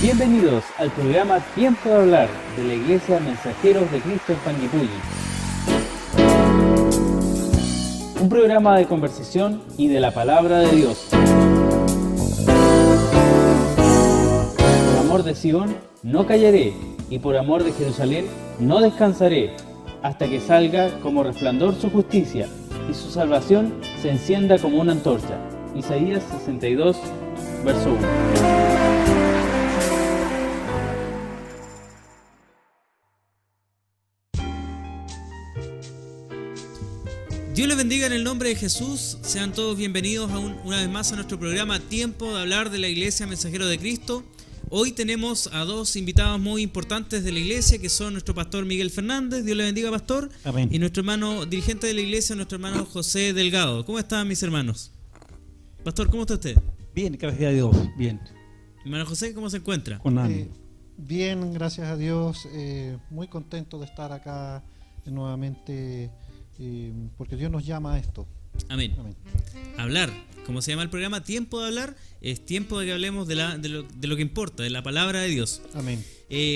Bienvenidos al programa Tiempo de Hablar de la Iglesia Mensajeros de Cristo en Panguipulli. Un programa de conversación y de la palabra de Dios. Por amor de Sion no callaré, y por amor de Jerusalén no descansaré, hasta que salga como resplandor su justicia, y su salvación se encienda como una antorcha. Isaías 62, verso 1. Dios les bendiga en el nombre de Jesús. Sean todos bienvenidos una vez más a nuestro programa Tiempo de Hablar de la Iglesia Mensajero de Cristo. Hoy tenemos a dos invitados muy importantes de la iglesia, que son nuestro pastor Miguel Fernández. Dios le bendiga, pastor. Amén. Y nuestro hermano dirigente de la iglesia, nuestro hermano José Delgado. ¿Cómo están, mis hermanos? Pastor, ¿cómo está usted? Bien, gracias a Dios, bien. Hermano José, ¿cómo se encuentra? Con ánimo. Bien, gracias a Dios. Muy contento de estar acá nuevamente, porque Dios nos llama a esto. Amén. Amén. Hablar, como se llama el programa, Tiempo de Hablar, es tiempo de que hablemos de lo que importa, de la palabra de Dios. Amén.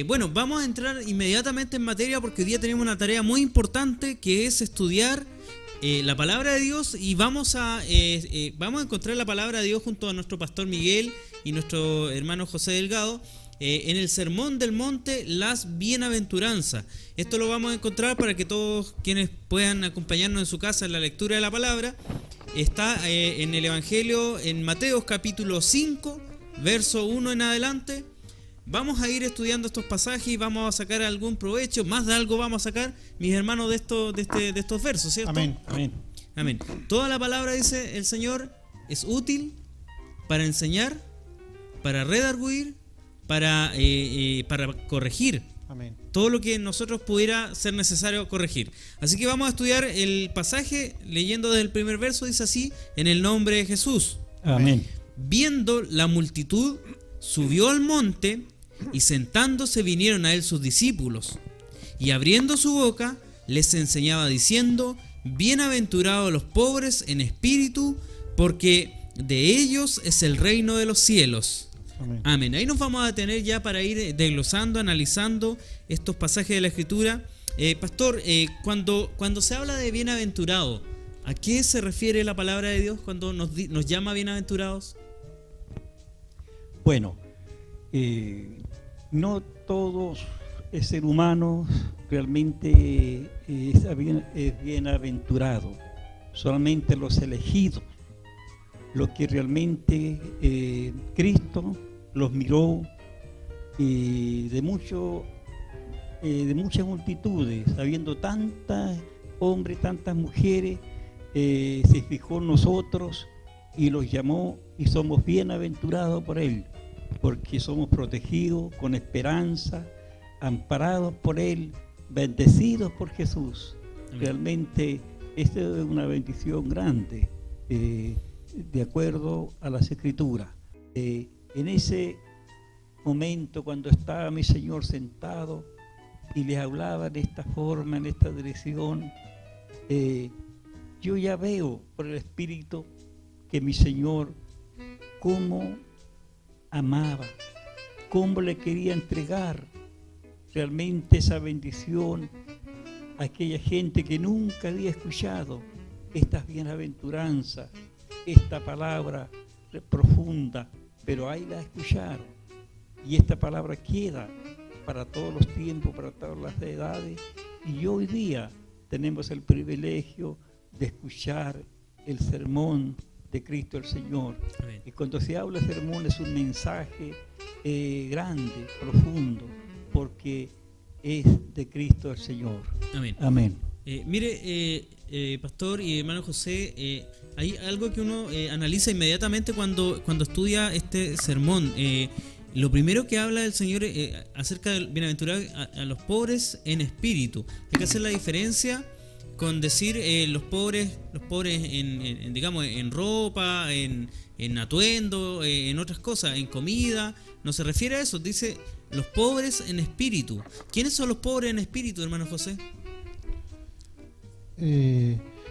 Bueno, vamos a entrar inmediatamente en materia, porque hoy día tenemos una tarea muy importante, que es estudiar la palabra de Dios, y vamos a encontrar la palabra de Dios junto a nuestro pastor Miguel y nuestro hermano José Delgado en el Sermón del Monte, las Bienaventuranzas. Esto lo vamos a encontrar para que todos quienes puedan acompañarnos en su casa en la lectura de la palabra. Está en el Evangelio, en Mateo capítulo 5, verso 1 en adelante. Vamos a ir estudiando estos pasajes y vamos a sacar algún provecho, más de algo vamos a sacar, mis hermanos, de estos versos, ¿cierto? Amén. Amén. Amén. Toda la palabra, dice el Señor, es útil para enseñar, para redarguir, para corregir. Amén. Todo lo que nosotros pudiera ser necesario corregir. Así que vamos a estudiar el pasaje leyendo desde el primer verso. Dice así: en el nombre de Jesús. Amén. Viendo la multitud, subió al monte, y sentándose vinieron a él sus discípulos. Y abriendo su boca, les enseñaba diciendo: bienaventurados los pobres en espíritu, porque de ellos es el reino de los cielos. Amén. Amén. Ahí nos vamos a detener ya para ir desglosando, analizando estos pasajes de la Escritura. Pastor, cuando se habla de bienaventurado, ¿a qué se refiere la palabra de Dios cuando nos llama bienaventurados? Bueno, no todo el ser humano realmente es bienaventurado, solamente los elegidos, los que realmente Cristo los miró de muchas multitudes, habiendo tantos hombres, tantas mujeres, se fijó en nosotros y los llamó, y somos bienaventurados por Él, porque somos protegidos con esperanza, amparados por Él, bendecidos por Jesús. Amén. Realmente esta es una bendición grande, de acuerdo a las Escrituras. En ese momento, cuando estaba mi Señor sentado y les hablaba de esta forma, en esta dirección, yo ya veo por el Espíritu que mi Señor cómo amaba, cómo le quería entregar realmente esa bendición a aquella gente que nunca había escuchado estas bienaventuranzas, esta palabra profunda, pero ahí la escucharon, y esta palabra queda para todos los tiempos, para todas las edades, y hoy día tenemos el privilegio de escuchar el sermón de Cristo el Señor. Amén. Y cuando se habla de sermón es un mensaje grande, profundo, porque es de Cristo el Señor. Amén. Amén. Mire, pastor y hermano José, hay algo que uno analiza inmediatamente cuando estudia este sermón. Lo primero que habla el Señor acerca del bienaventurado a los pobres en espíritu. Hay que hacer la diferencia con decir los pobres en digamos, en ropa, en atuendo, en otras cosas, en comida. No se refiere a eso, dice los pobres en espíritu. ¿Quiénes son los pobres en espíritu, hermano José?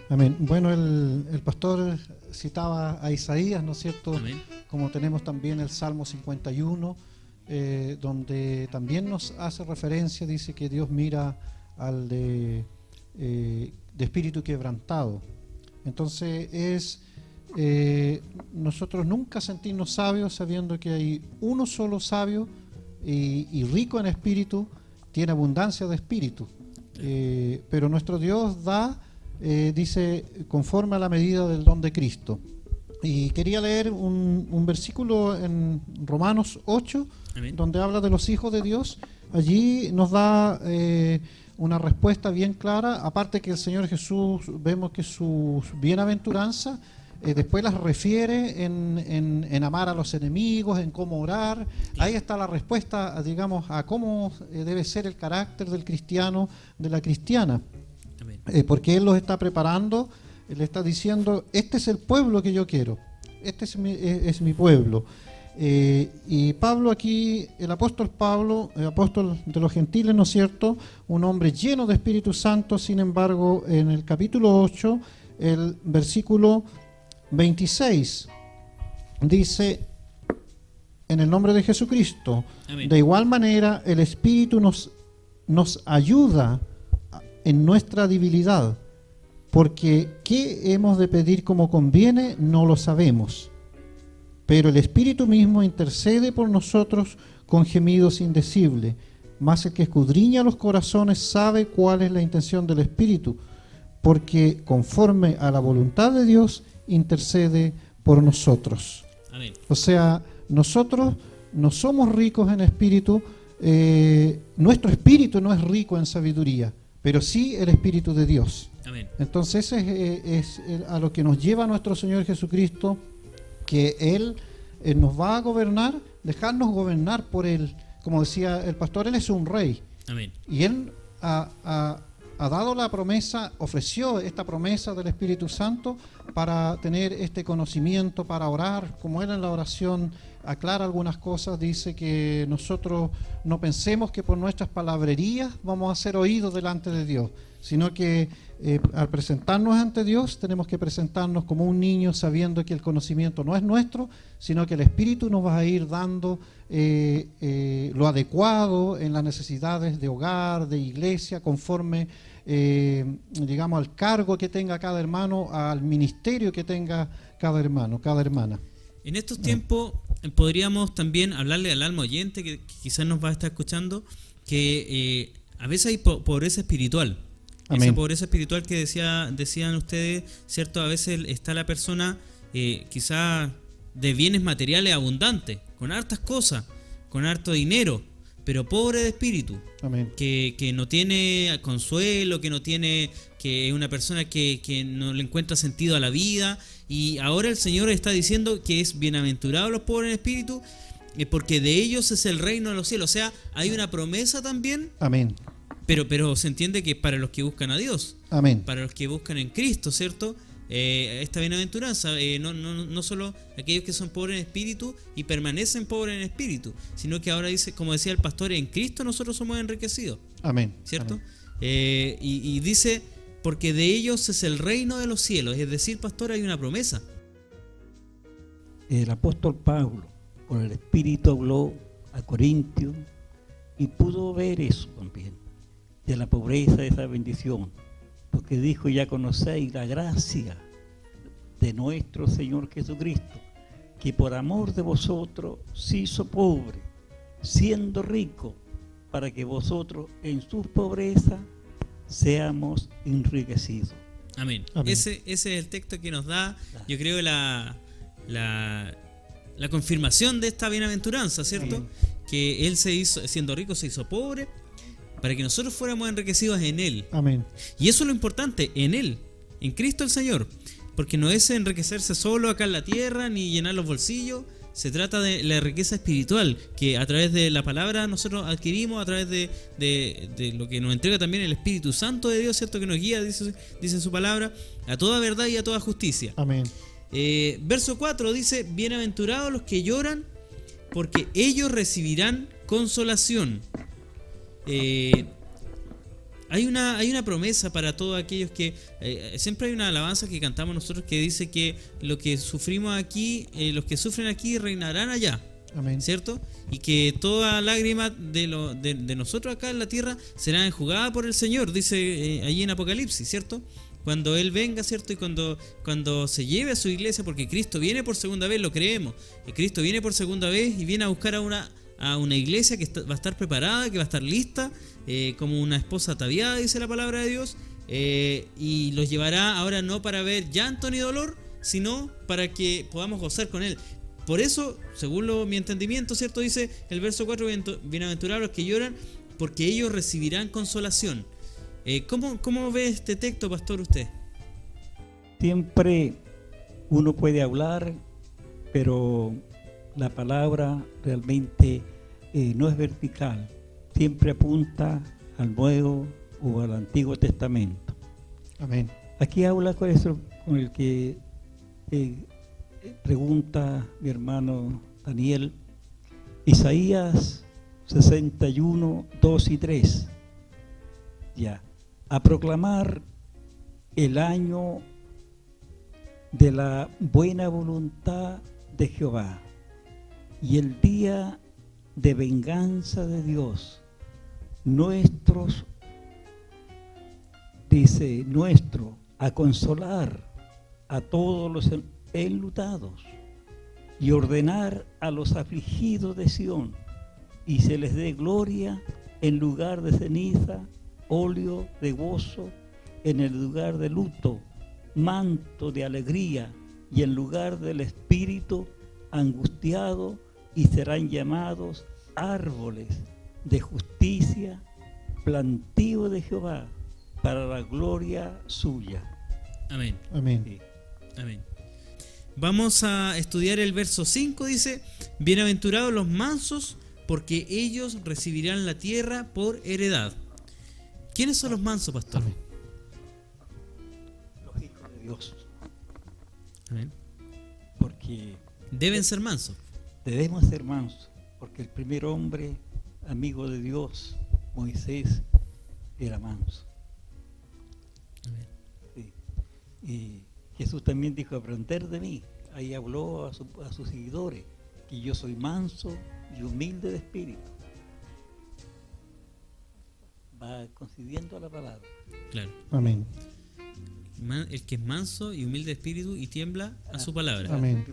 Amén. Bueno, el pastor citaba a Isaías, ¿no es cierto? Amén. Como tenemos también el Salmo 51, donde también nos hace referencia, dice que Dios mira al de espíritu quebrantado. Entonces nosotros nunca sentirnos sabios sabiendo que hay uno solo sabio y rico en espíritu, tiene abundancia de espíritu, pero nuestro Dios da, dice, conforme a la medida del don de Cristo. Y quería leer un versículo en Romanos 8, Amén. donde habla de los hijos de Dios. Allí nos da una respuesta bien clara, aparte que el Señor Jesús, vemos que sus bienaventuranzas después las refiere en amar a los enemigos, en cómo orar. Ahí está la respuesta, digamos, a cómo debe ser el carácter del cristiano, de la cristiana. Amén. Porque Él los está preparando, Él está diciendo, este es el pueblo que yo quiero, este es mi pueblo. Y Pablo aquí, el apóstol Pablo, el apóstol de los gentiles, ¿no es cierto?, un hombre lleno de Espíritu Santo. Sin embargo, en el capítulo 8, el versículo 26, dice, en el nombre de Jesucristo, Amén. de igual manera el Espíritu nos ayuda en nuestra debilidad, porque ¿qué hemos de pedir como conviene? No lo sabemos. Pero el Espíritu mismo intercede por nosotros con gemidos indecibles. Mas el que escudriña los corazones sabe cuál es la intención del Espíritu, porque conforme a la voluntad de Dios intercede por nosotros. Amén. O sea, nosotros no somos ricos en espíritu, nuestro espíritu no es rico en sabiduría, pero sí el Espíritu de Dios. Amén. Entonces es a lo que nos lleva nuestro Señor Jesucristo, que Él nos va a gobernar, dejarnos gobernar por Él. Como decía el pastor, Él es un rey. Amén. Y Él ha dado la promesa, ofreció esta promesa del Espíritu Santo para tener este conocimiento, para orar. Como Él en la oración aclara algunas cosas, dice que nosotros no pensemos que por nuestras palabrerías vamos a ser oídos delante de Dios, sino que al presentarnos ante Dios tenemos que presentarnos como un niño, sabiendo que el conocimiento no es nuestro, sino que el Espíritu nos va a ir dando lo adecuado en las necesidades de hogar, de iglesia, conforme digamos al cargo que tenga cada hermano, al ministerio que tenga cada hermano, cada hermana. En estos tiempos podríamos también hablarle al alma oyente que quizás nos va a estar escuchando, que a veces hay pobreza espiritual. Amén. Esa pobreza espiritual que decían ustedes, ¿cierto? A veces está la persona quizás de bienes materiales abundantes, con hartas cosas, con harto dinero, pero pobre de espíritu. Amén. Que no tiene consuelo, que es una persona que no le encuentra sentido a la vida. Y ahora el Señor está diciendo que es bienaventurado los pobres en espíritu, porque de ellos es el reino de los cielos. O sea, hay una promesa también. Amén. Pero se entiende que para los que buscan a Dios, Amén. para los que buscan en Cristo, ¿cierto? Esta bienaventuranza, no solo aquellos que son pobres en espíritu y permanecen pobres en espíritu, sino que ahora dice, como decía el pastor, en Cristo nosotros somos enriquecidos, Amén. ¿cierto? Amén. Y dice, porque de ellos es el reino de los cielos, es decir, pastor, hay una promesa. El apóstol Pablo, con el Espíritu, habló a Corintios y pudo ver eso también, de la pobreza de esa bendición, porque dijo, ya conocéis la gracia de nuestro Señor Jesucristo, que por amor de vosotros se hizo pobre, siendo rico, para que vosotros en su pobreza seamos enriquecidos. Amén. Amén. Ese es el texto que nos da, yo creo, la confirmación de esta bienaventuranza, ¿cierto? Amén. Que Él se hizo, siendo rico, se hizo pobre, para que nosotros fuéramos enriquecidos en Él. Amén. Y eso es lo importante, en Él, en Cristo el Señor. Porque no es enriquecerse solo acá en la tierra, ni llenar los bolsillos. Se trata de la riqueza espiritual, que a través de la palabra nosotros adquirimos, a través de lo que nos entrega también el Espíritu Santo de Dios, ¿cierto? Que nos guía, dice su palabra, a toda verdad y a toda justicia. Amén. Verso 4 dice, bienaventurados los que lloran, porque ellos recibirán consolación. Hay una promesa para todos aquellos que siempre hay una alabanza que cantamos nosotros que dice que lo que sufrimos aquí, los que sufren aquí reinarán allá. Amén. ¿cierto? Y que toda lágrima de nosotros acá en la tierra será enjugada por el Señor, dice allí en Apocalipsis, ¿cierto? Cuando Él venga, ¿cierto? Y cuando se lleve a su iglesia, porque Cristo viene por segunda vez, lo creemos. Cristo viene por segunda vez y viene a buscar a una iglesia que va a estar preparada, que va a estar lista, como una esposa ataviada, dice la palabra de Dios, y los llevará ahora no para ver llanto ni dolor, sino para que podamos gozar con Él. Por eso, según mi entendimiento, ¿cierto? Dice el verso 4, bienaventurados los que lloran, porque ellos recibirán consolación. ¿Cómo ve este texto, pastor, usted? Siempre uno puede hablar, pero la palabra realmente no es vertical. Siempre apunta al Nuevo o al Antiguo Testamento. Amén. Aquí habla con eso, con el que pregunta mi hermano Daniel, Isaías 61, 2 y 3. Ya. A proclamar el año de la buena voluntad de Jehová y el día de venganza de Dios, nuestro, a consolar a todos los enlutados y ordenar a los afligidos de Sión, y se les dé gloria en lugar de ceniza, óleo de gozo en el lugar de luto, manto de alegría, y en lugar del espíritu angustiado, y serán llamados árboles de justicia, plantío de Jehová, para la gloria suya. Amén. Amén. Sí. Amén. Vamos a estudiar el verso 5, dice, bienaventurados los mansos, porque ellos recibirán la tierra por heredad. ¿Quiénes son los mansos, pastor? Amén. Los hijos de Dios, Amén. porque Deben ser mansos. debemos ser mansos, porque el primer hombre amigo de Dios, Moisés, era manso. Amén. Sí. Y Jesús también dijo, aprender de mí. Ahí habló a sus seguidores, que yo soy manso y humilde de espíritu. Va coincidiendo a la palabra. Claro. Amén. El que es manso y humilde de espíritu y tiembla a su palabra. Amén.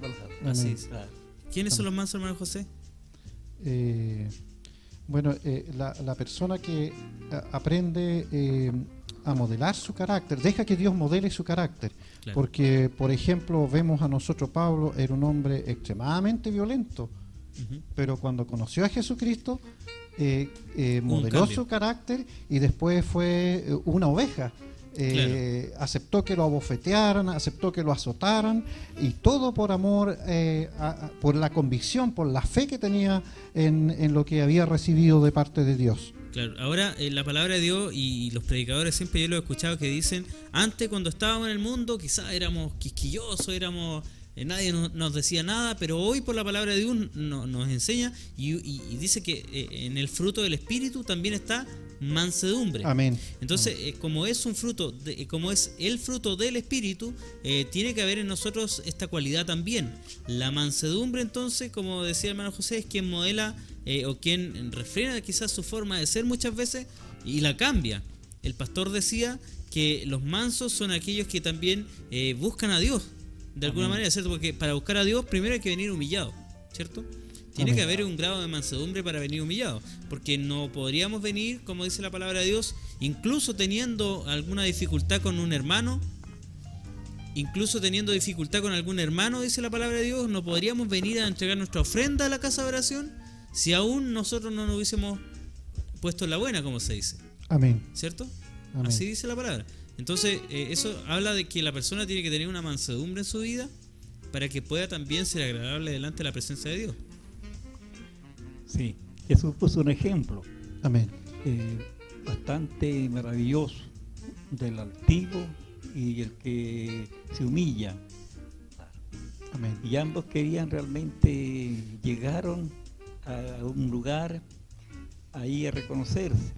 Así Amén. es. Claro. ¿Quiénes son los mansos, hermano José? Bueno, la persona que aprende a modelar su carácter, deja que Dios modele su carácter. Claro. Porque, por ejemplo, vemos a nosotros, Pablo era un hombre extremadamente violento, Ujú. pero cuando conoció a Jesucristo, Un modeló cambio. su carácter y después fue una oveja. Aceptó que lo abofetearan, aceptó que lo azotaran, y todo por amor, por la convicción, por la fe que tenía en lo que había recibido de parte de Dios. Claro, ahora la palabra de Dios y los predicadores siempre yo lo he escuchado que dicen, antes cuando estábamos en el mundo quizás éramos quisquillosos, nadie nos decía nada, pero hoy por la palabra de Dios nos enseña y dice que en el fruto del Espíritu también está mansedumbre. Amén. Entonces, como es un fruto, como es el fruto del Espíritu, tiene que haber en nosotros esta cualidad también. La mansedumbre, entonces, como decía el hermano José, es quien modela o quien refrena quizás su forma de ser muchas veces y la cambia. El pastor decía que los mansos son aquellos que también buscan a Dios, de alguna manera, ¿cierto? Porque para buscar a Dios primero hay que venir humillado, ¿cierto? Tiene Amén. que haber un grado de mansedumbre para venir humillado, porque no podríamos venir, como dice la palabra de Dios, incluso teniendo alguna dificultad con un hermano, dice la palabra de Dios, no podríamos venir a entregar nuestra ofrenda a la casa de oración si aún nosotros no nos hubiésemos puesto en la buena, como se dice, Amén. ¿cierto? Amén. Así dice la palabra. Entonces, eso habla de que la persona tiene que tener una mansedumbre en su vida para que pueda también ser agradable delante de la presencia de Dios. Sí, Jesús puso un ejemplo Amén. bastante maravilloso del altivo y el que se humilla. Amén. Y ambos querían realmente, llegaron a un lugar ahí a reconocerse.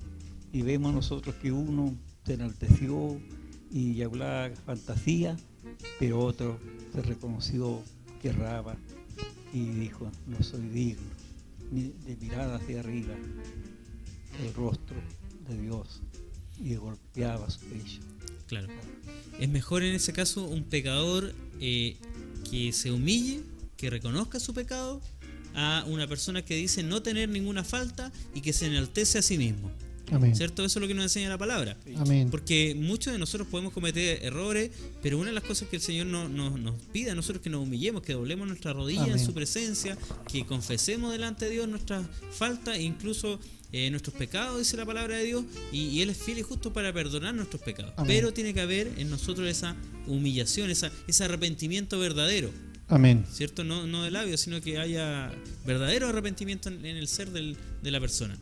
Y vemos nosotros que uno se enalteció y hablaba fantasía, pero otro se reconoció que erraba y dijo, no soy digno ni de mirar hacia arriba el rostro de Dios, y golpeaba su pecho. Claro. Es mejor en ese caso un pecador que se humille, que reconozca su pecado, a una persona que dice no tener ninguna falta y que se enaltece a sí mismo. Amén. ¿Cierto? Eso es lo que nos enseña la palabra. Amén. Porque muchos de nosotros podemos cometer errores, pero una de las cosas que el Señor nos pide a nosotros es que nos humillemos, que doblemos nuestra rodilla en Amén. su presencia, que confesemos delante de Dios nuestras faltas e incluso nuestros pecados, dice la palabra de Dios, y Él es fiel y justo para perdonar nuestros pecados. Amén. Pero tiene que haber en nosotros esa humillación, ese arrepentimiento verdadero, Amén. ¿cierto? No de labios, sino que haya verdadero arrepentimiento en el ser de la persona.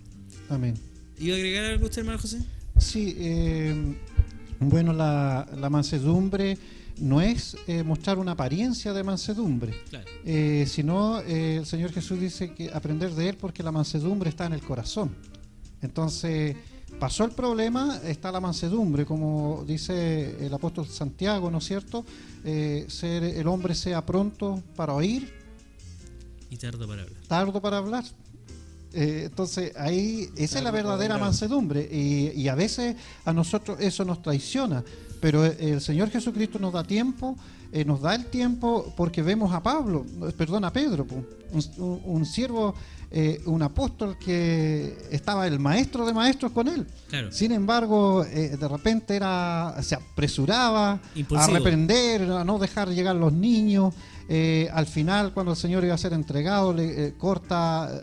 Amén. ¿Iba a agregar algo usted, hermano José? Sí, bueno, la mansedumbre no es mostrar una apariencia de mansedumbre, Claro. sino el Señor Jesús dice que aprender de Él porque la mansedumbre está en el corazón. Entonces, pasó el problema, está la mansedumbre, como dice el apóstol Santiago, ¿no es cierto? El hombre sea pronto para oír, Y tardo para hablar. tardo para hablar. Entonces ahí esa es la Tardo para verdadera hablar. mansedumbre y a veces a nosotros eso nos traiciona, pero el Señor Jesucristo nos da tiempo, nos da el tiempo porque vemos a Pedro, un siervo, un apóstol que estaba el maestro de maestros con él. Claro. Sin embargo, de repente se apresuraba Impulsivo. a reprender, a no dejar llegar los niños. Al final, cuando el Señor iba a ser entregado, le corta,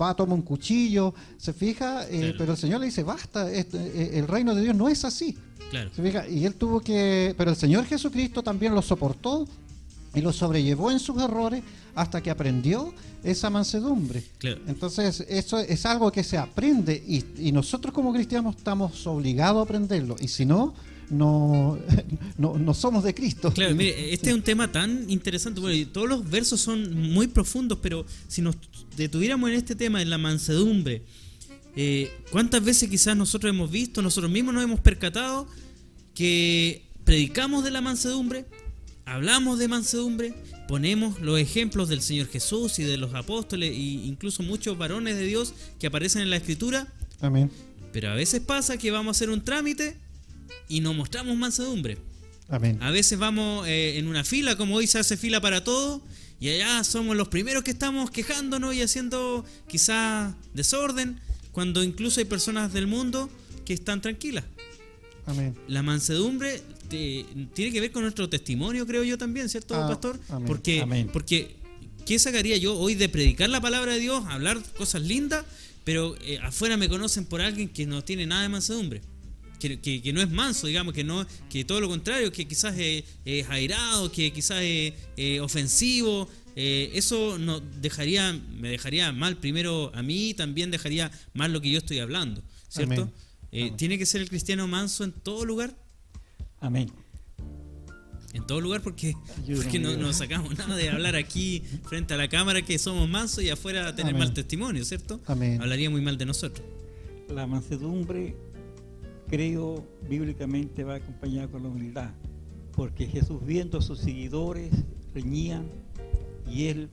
va a tomar un cuchillo, se fija, Claro. pero el Señor le dice, basta, el reino de Dios no es así. Claro. ¿Se fija? Y él tuvo que, pero el Señor Jesucristo también lo soportó y lo sobrellevó en sus errores hasta que aprendió esa mansedumbre. Claro. Entonces, eso es algo que se aprende y nosotros como cristianos estamos obligados a aprenderlo. Y si no somos de Cristo. Claro, mire, este es un tema tan interesante. Bueno, y todos los versos son muy profundos, pero si nos detuviéramos en este tema, en la mansedumbre, ¿cuántas veces quizás nosotros hemos visto, nosotros mismos nos hemos percatado que predicamos de la mansedumbre, hablamos de mansedumbre, ponemos los ejemplos del Señor Jesús y de los apóstoles e incluso muchos varones de Dios que aparecen en la Escritura, Amén. pero a veces pasa que vamos a hacer un trámite y no mostramos mansedumbre? Amén. A veces vamos en una fila, como hoy se hace fila para todo, y allá somos los primeros que estamos quejándonos y haciendo quizás desorden, cuando incluso hay personas del mundo que están tranquilas. Amén. La mansedumbre tiene que ver con nuestro testimonio, creo yo también, ¿cierto, pastor? Amén. Porque, Amén. porque ¿qué sacaría yo hoy de predicar la palabra de Dios, hablar cosas lindas, pero afuera me conocen por alguien que no tiene nada de mansedumbre? Que no es manso, digamos, que todo lo contrario, que quizás es airado, que quizás es ofensivo. Eso me dejaría mal primero a mí, también dejaría mal lo que yo estoy hablando, ¿cierto? Amén. Amén. ¿Tiene que ser el cristiano manso en todo lugar? Amén. En todo lugar, porque Ayúdame, no Dios. sacamos nada de hablar aquí frente a la cámara que somos mansos y afuera tener Amén. mal testimonio, ¿cierto? Amén. Hablaría muy mal de nosotros. La mansedumbre, creo, bíblicamente va acompañada con la humildad, porque Jesús, viendo a sus seguidores, reñían, y él,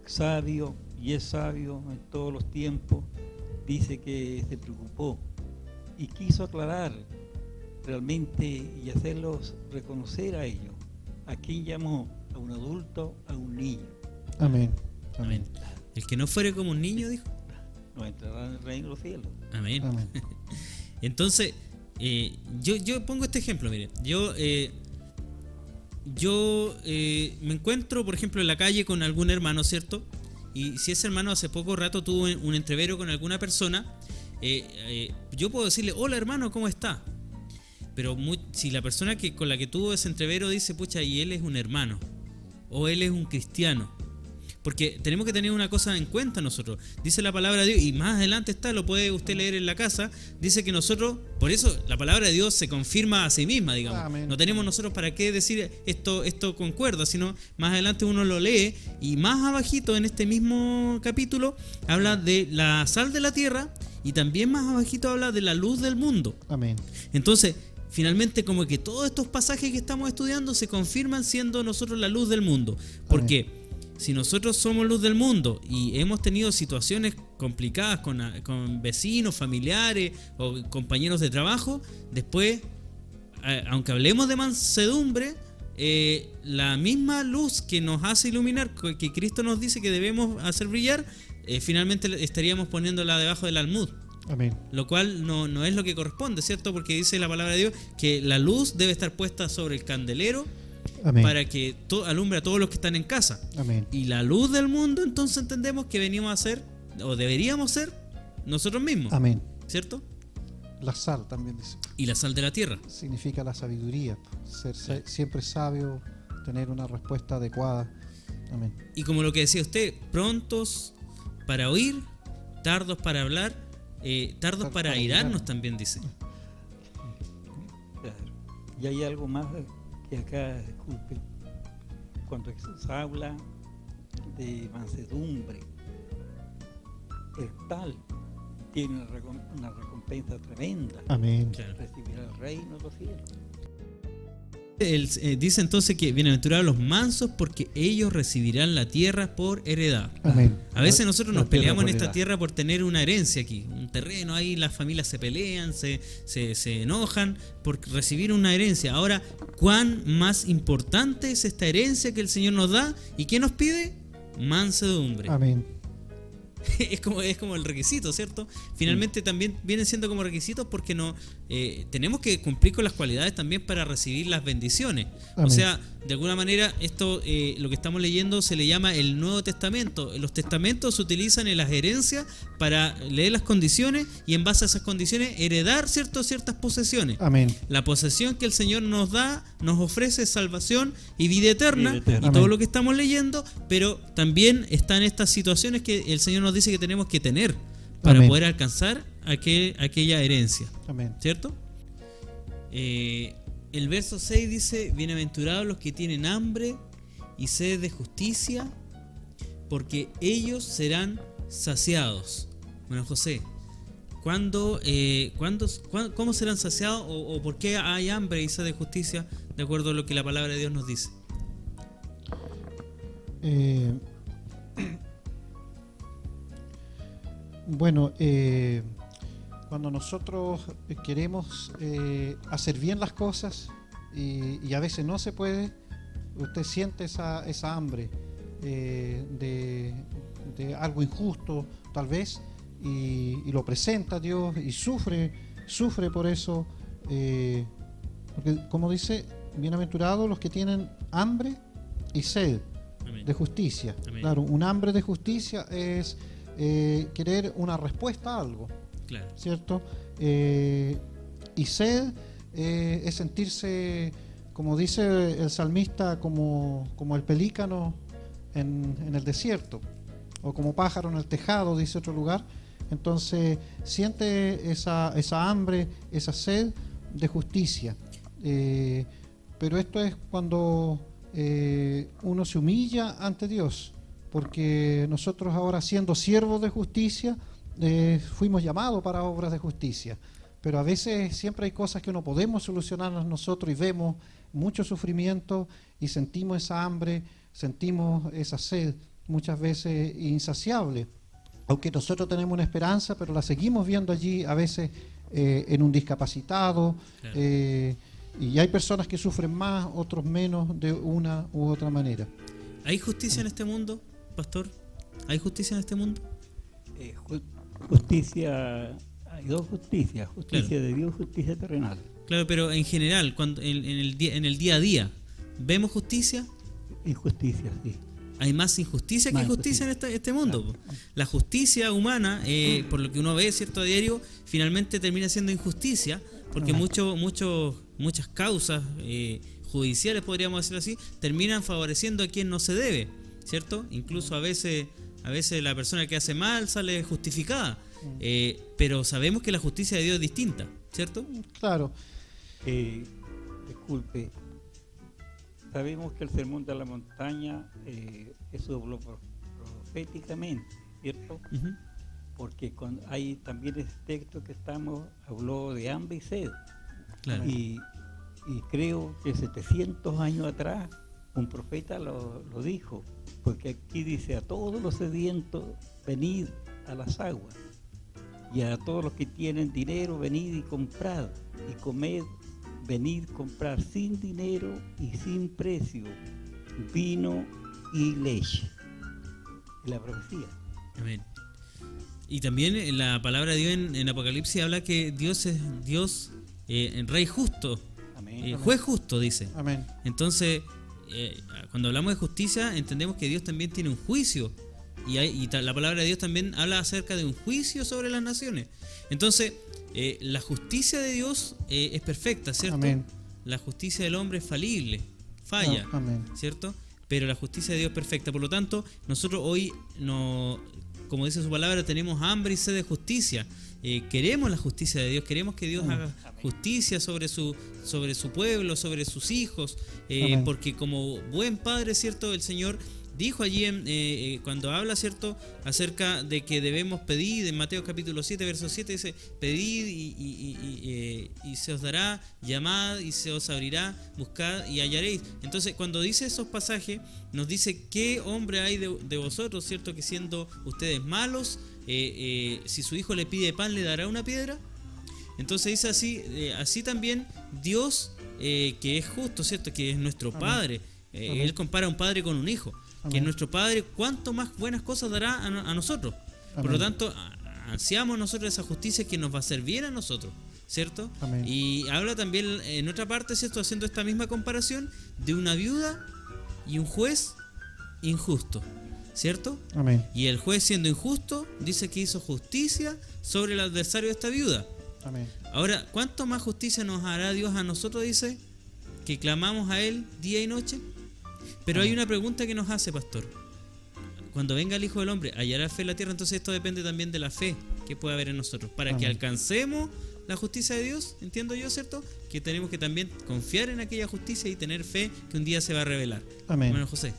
sabio, y es sabio en todos los tiempos, dice que se preocupó y quiso aclarar realmente y hacerlos reconocer a ellos a quién llamó, a un adulto, a un niño. Amén. Amén. El que no fuere como un niño, dijo. No entrará en el reino de los cielos. Amén. Amén. Entonces, yo pongo este ejemplo, mire. Yo me encuentro, por ejemplo, en la calle con algún hermano, ¿cierto? Y si ese hermano hace poco rato tuvo un entrevero con alguna persona, yo puedo decirle, hola hermano, ¿cómo está? Pero si la persona con la que tuvo ese entrevero dice, pucha, y él es un hermano, o él es un cristiano. Porque tenemos que tener una cosa en cuenta nosotros. Dice la palabra de Dios, y más adelante está, lo puede usted leer en la casa, dice que nosotros, por eso la palabra de Dios se confirma a sí misma, digamos. Amén. No tenemos nosotros para qué decir esto concuerda, sino más adelante uno lo lee, y más abajito en este mismo capítulo habla de la sal de la tierra, y también más abajito habla de la luz del mundo. Amén. Entonces, finalmente como que todos estos pasajes que estamos estudiando se confirman siendo nosotros la luz del mundo. ¿Por Amén. qué? si nosotros somos luz del mundo y hemos tenido situaciones complicadas con vecinos, familiares o compañeros de trabajo, después, aunque hablemos de mansedumbre, la misma luz que nos hace iluminar, que Cristo nos dice que debemos hacer brillar, finalmente estaríamos poniéndola debajo del almud. Amén. Lo cual no es lo que corresponde, ¿cierto? Porque dice la palabra de Dios que la luz debe estar puesta sobre el candelero. Amén. Para que alumbre a todos los que están en casa. Amén. Y la luz del mundo, entonces entendemos que venimos a ser, o deberíamos ser, nosotros mismos. Amén. ¿Cierto? La sal también dice. Y la sal de la tierra. Significa la sabiduría. Ser siempre sabio, tener una respuesta adecuada. Amén. Y como lo que decía usted, prontos para oír, tardos para hablar, tardos para airarnos también dice. Claro. Y hay algo más que acá, disculpe, cuando Jesús habla de mansedumbre, el tal tiene una recompensa tremenda. Amén. Claro. Recibirá el reino de los cielos. Dice entonces que bienaventurados los mansos porque ellos recibirán la tierra por heredad. Amén. A veces nosotros nos La tierra peleamos en por esta heredad. tierra por tener una herencia aquí, un terreno, ahí las familias se pelean, se enojan por recibir una herencia. Ahora, ¿cuán más importante es esta herencia que el Señor nos da? ¿Y qué nos pide? Mansedumbre. Amén. Es como el requisito, ¿cierto? Finalmente también vienen siendo como requisitos porque tenemos que cumplir con las cualidades también para recibir las bendiciones. Amén. O sea, de alguna manera esto, lo que estamos leyendo se le llama el Nuevo Testamento. Los testamentos se utilizan en las herencias para leer las condiciones y en base a esas condiciones heredar ciertas posesiones. Amén. La posesión que el Señor nos da, nos ofrece salvación y vida eterna, Vida eterna. y todo Amén. lo que estamos leyendo, pero también están estas situaciones que el Señor nos dice que tenemos que tener para Amén. poder alcanzar aquella herencia, Amén. ¿cierto? El verso 6 dice: bienaventurados los que tienen hambre y sed de justicia, porque ellos serán saciados. Bueno, José, ¿cómo serán saciados o por qué hay hambre y sed de justicia de acuerdo a lo que la palabra de Dios nos dice? Bueno, cuando nosotros queremos hacer bien las cosas y a veces no se puede, usted siente esa hambre de algo injusto tal vez y lo presenta a Dios y sufre por eso, porque como dice, bienaventurados los que tienen hambre y sed Amén. de justicia. Amén. Claro, un hambre de justicia es querer una respuesta a algo, Claro. ¿cierto? Y sed es sentirse, como dice el salmista, como el pelícano en el desierto, o como pájaro en el tejado, dice otro lugar. Entonces siente esa hambre, esa sed de justicia. Pero esto es cuando uno se humilla ante Dios, porque nosotros ahora, siendo siervos de justicia, fuimos llamados para obras de justicia, pero a veces siempre hay cosas que no podemos solucionar nosotros y vemos mucho sufrimiento y sentimos esa hambre, sentimos esa sed, muchas veces insaciable, aunque nosotros tenemos una esperanza, pero la seguimos viendo allí a veces en un discapacitado. Claro. Y hay personas que sufren más, otros menos, de una u otra manera. ¿Hay justicia en este mundo, pastor? ¿Hay justicia en este mundo? Justicia, hay dos justicias, justicia Claro. de Dios, justicia terrenal. Claro, pero en general, cuando en el día a día, ¿vemos justicia? Injusticia, sí. Hay más injusticia Más que justicia en este mundo. Claro. La justicia humana, por lo que uno ve, ¿cierto?, a diario, finalmente termina siendo injusticia, porque muchas causas judiciales, podríamos decirlo así, terminan favoreciendo a quien no se debe, ¿cierto? Incluso a veces la persona que hace mal sale justificada, pero sabemos que la justicia de Dios es distinta, ¿cierto? Claro, Disculpe, sabemos que el sermón de la montaña eso lo proféticamente, ¿cierto? Ujú. Porque hay también ese texto que habló de hambre y sed. Claro. Y creo que 700 años atrás un profeta lo dijo, porque aquí dice: a todos los sedientos, venid a las aguas, y a todos los que tienen dinero, venid y comprad, y comed, venid comprar sin dinero y sin precio, vino y leche. Y la profecía. Amén. Y también en la palabra de Dios en Apocalipsis habla que Dios es Dios, Rey justo, Amén. juez justo, dice. Amén. Entonces, cuando hablamos de justicia, entendemos que Dios también tiene un juicio. La palabra de Dios también habla acerca de un juicio sobre las naciones. Entonces, la justicia de Dios es perfecta, ¿cierto? Amén. La justicia del hombre es falible, falla, Amén. ¿cierto? Pero la justicia de Dios es perfecta. Por lo tanto, nosotros hoy, como dice su palabra, tenemos hambre y sed de justicia. Queremos la justicia de Dios, queremos que Dios haga justicia sobre su pueblo, sobre sus hijos, porque como buen padre, ¿cierto? El Señor dijo allí cuando habla, ¿cierto?, acerca de que debemos pedir, en Mateo capítulo 7, verso 7, dice: pedid y se os dará, llamad y se os abrirá, buscad y hallaréis. Entonces, cuando dice esos pasajes, nos dice: ¿qué hombre hay de vosotros, ¿cierto?, que siendo ustedes malos, si su hijo le pide pan, le dará una piedra? Entonces dice así también Dios, que es justo, ¿cierto?, que es nuestro Padre. Él compara a un padre con un hijo. Que nuestro Padre, cuánto más buenas cosas dará a nosotros. Por lo tanto, ansiamos nosotros esa justicia que nos va a hacer bien a nosotros, ¿cierto? Amén. Y habla también en otra parte, ¿cierto?, haciendo esta misma comparación de una viuda y un juez injusto, ¿cierto? Amén. Y el juez, siendo injusto, dice que hizo justicia sobre el adversario de esta viuda. Amén. Ahora, ¿cuánto más justicia nos hará Dios a nosotros, dice, que clamamos a Él día y noche? Pero hay una pregunta que nos hace, pastor. Cuando venga el Hijo del Hombre, ¿hallará fe en la tierra? Entonces esto depende también de la fe que pueda haber en nosotros. Para que alcancemos la justicia de Dios, entiendo yo, ¿cierto?, que tenemos que también confiar en aquella justicia y tener fe que un día se va a revelar. Amén. Hermano José.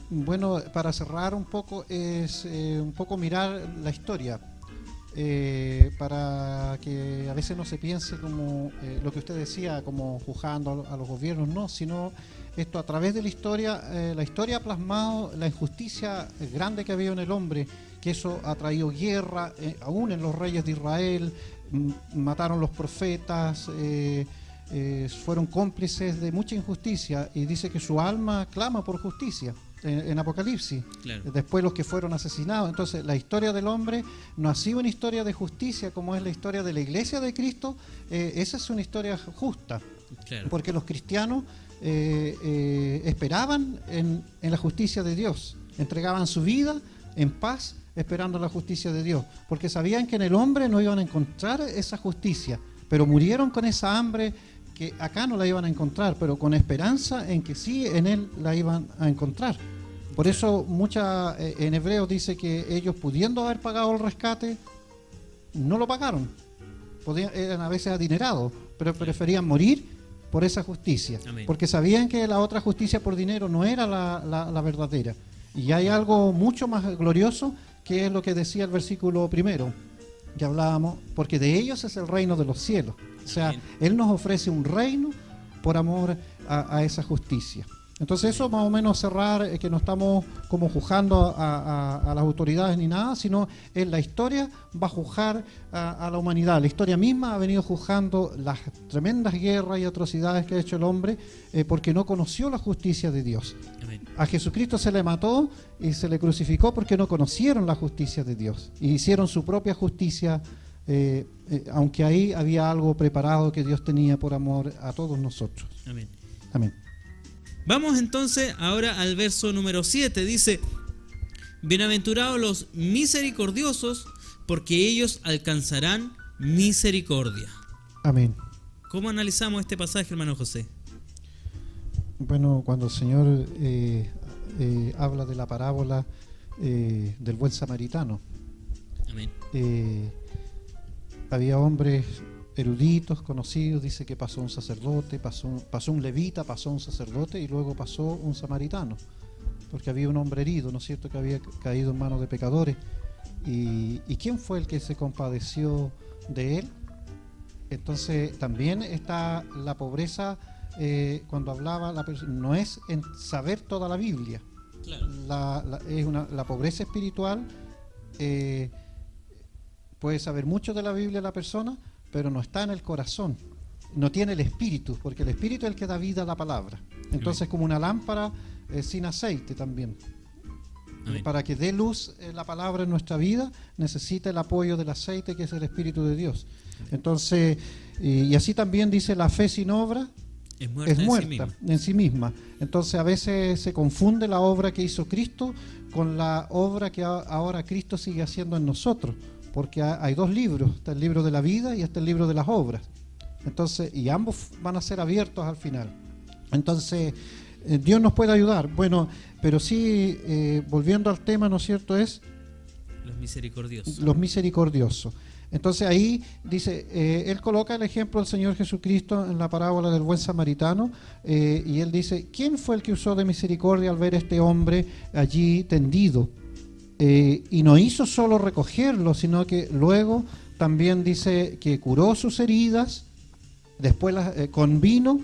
Bueno, para cerrar un poco, es un poco mirar la historia. Para que a veces no se piense como lo que usted decía, como juzgando a los gobiernos, no, sino esto a través de la historia ha plasmado la injusticia grande que había en el hombre, que eso ha traído guerra, aún en los reyes de Israel, mataron los profetas, fueron cómplices de mucha injusticia, y dice que su alma clama por justicia. En Apocalipsis, Claro. Después los que fueron asesinados. Entonces la historia del hombre no ha sido una historia de justicia como es la historia de la iglesia de Cristo. Esa es una historia justa, Claro. porque los cristianos esperaban en la justicia de Dios, entregaban su vida en paz esperando la justicia de Dios, porque sabían que en el hombre no iban a encontrar esa justicia, pero murieron con esa hambre que acá no la iban a encontrar, pero con esperanza en que sí en él la iban a encontrar. Por eso en Hebreos dice que ellos, pudiendo haber pagado el rescate, no lo pagaron. Eran a veces adinerados, pero preferían morir por esa justicia. Amén. Porque sabían que la otra justicia por dinero no era la verdadera. Y hay algo mucho más glorioso, que es lo que decía el versículo primero, que hablábamos, porque de ellos es el reino de los cielos. O sea, Él nos ofrece un reino por amor a esa justicia. Entonces eso más o menos cerrar, que no estamos como juzgando a las autoridades ni nada, sino en la historia va a juzgar a la humanidad. La historia misma ha venido juzgando las tremendas guerras y atrocidades que ha hecho el hombre porque no conoció la justicia de Dios. Amén. A Jesucristo se le mató y se le crucificó porque no conocieron la justicia de Dios. Y hicieron su propia justicia, aunque ahí había algo preparado que Dios tenía por amor a todos nosotros. Amén. Amén. Vamos entonces ahora al verso número 7. Dice: bienaventurados los misericordiosos, porque ellos alcanzarán misericordia. Amén. ¿Cómo analizamos este pasaje, hermano José? Bueno, cuando el Señor habla de la parábola del buen samaritano, Amén. había hombres eruditos, conocidos, dice que pasó un sacerdote, pasó un levita, pasó un sacerdote y luego pasó un samaritano, porque había un hombre herido, ¿no es cierto?, que había caído en manos de pecadores. ¿Y quién fue el que se compadeció de él? Entonces también está la pobreza cuando hablaba, no es en saber toda la Biblia. Claro. La pobreza espiritual, puede saber mucho de la Biblia la persona, pero no está en el corazón, no tiene el espíritu, porque el espíritu es el que da vida a la palabra. Entonces, como una lámpara sin aceite también. Amén. Para que dé luz la palabra en nuestra vida, necesita el apoyo del aceite, que es el Espíritu de Dios. Entonces, y así también dice, la fe sin obra Es es muerta, muerta en sí misma. Entonces a veces se confunde la obra que hizo Cristo con la obra que ahora Cristo sigue haciendo en nosotros, porque hay dos libros, está el libro de la vida y está el libro de las obras. Entonces, y ambos van a ser abiertos al final. Entonces, Dios nos puede ayudar. Bueno, pero sí, volviendo al tema, ¿no es cierto?, es Los misericordiosos. los misericordiosos. Entonces ahí dice, él coloca el ejemplo del Señor Jesucristo en la parábola del buen samaritano, y él dice, ¿quién fue el que usó de misericordia al ver a este hombre allí tendido? Y no hizo solo recogerlo, sino que luego también dice que curó sus heridas, después con vino,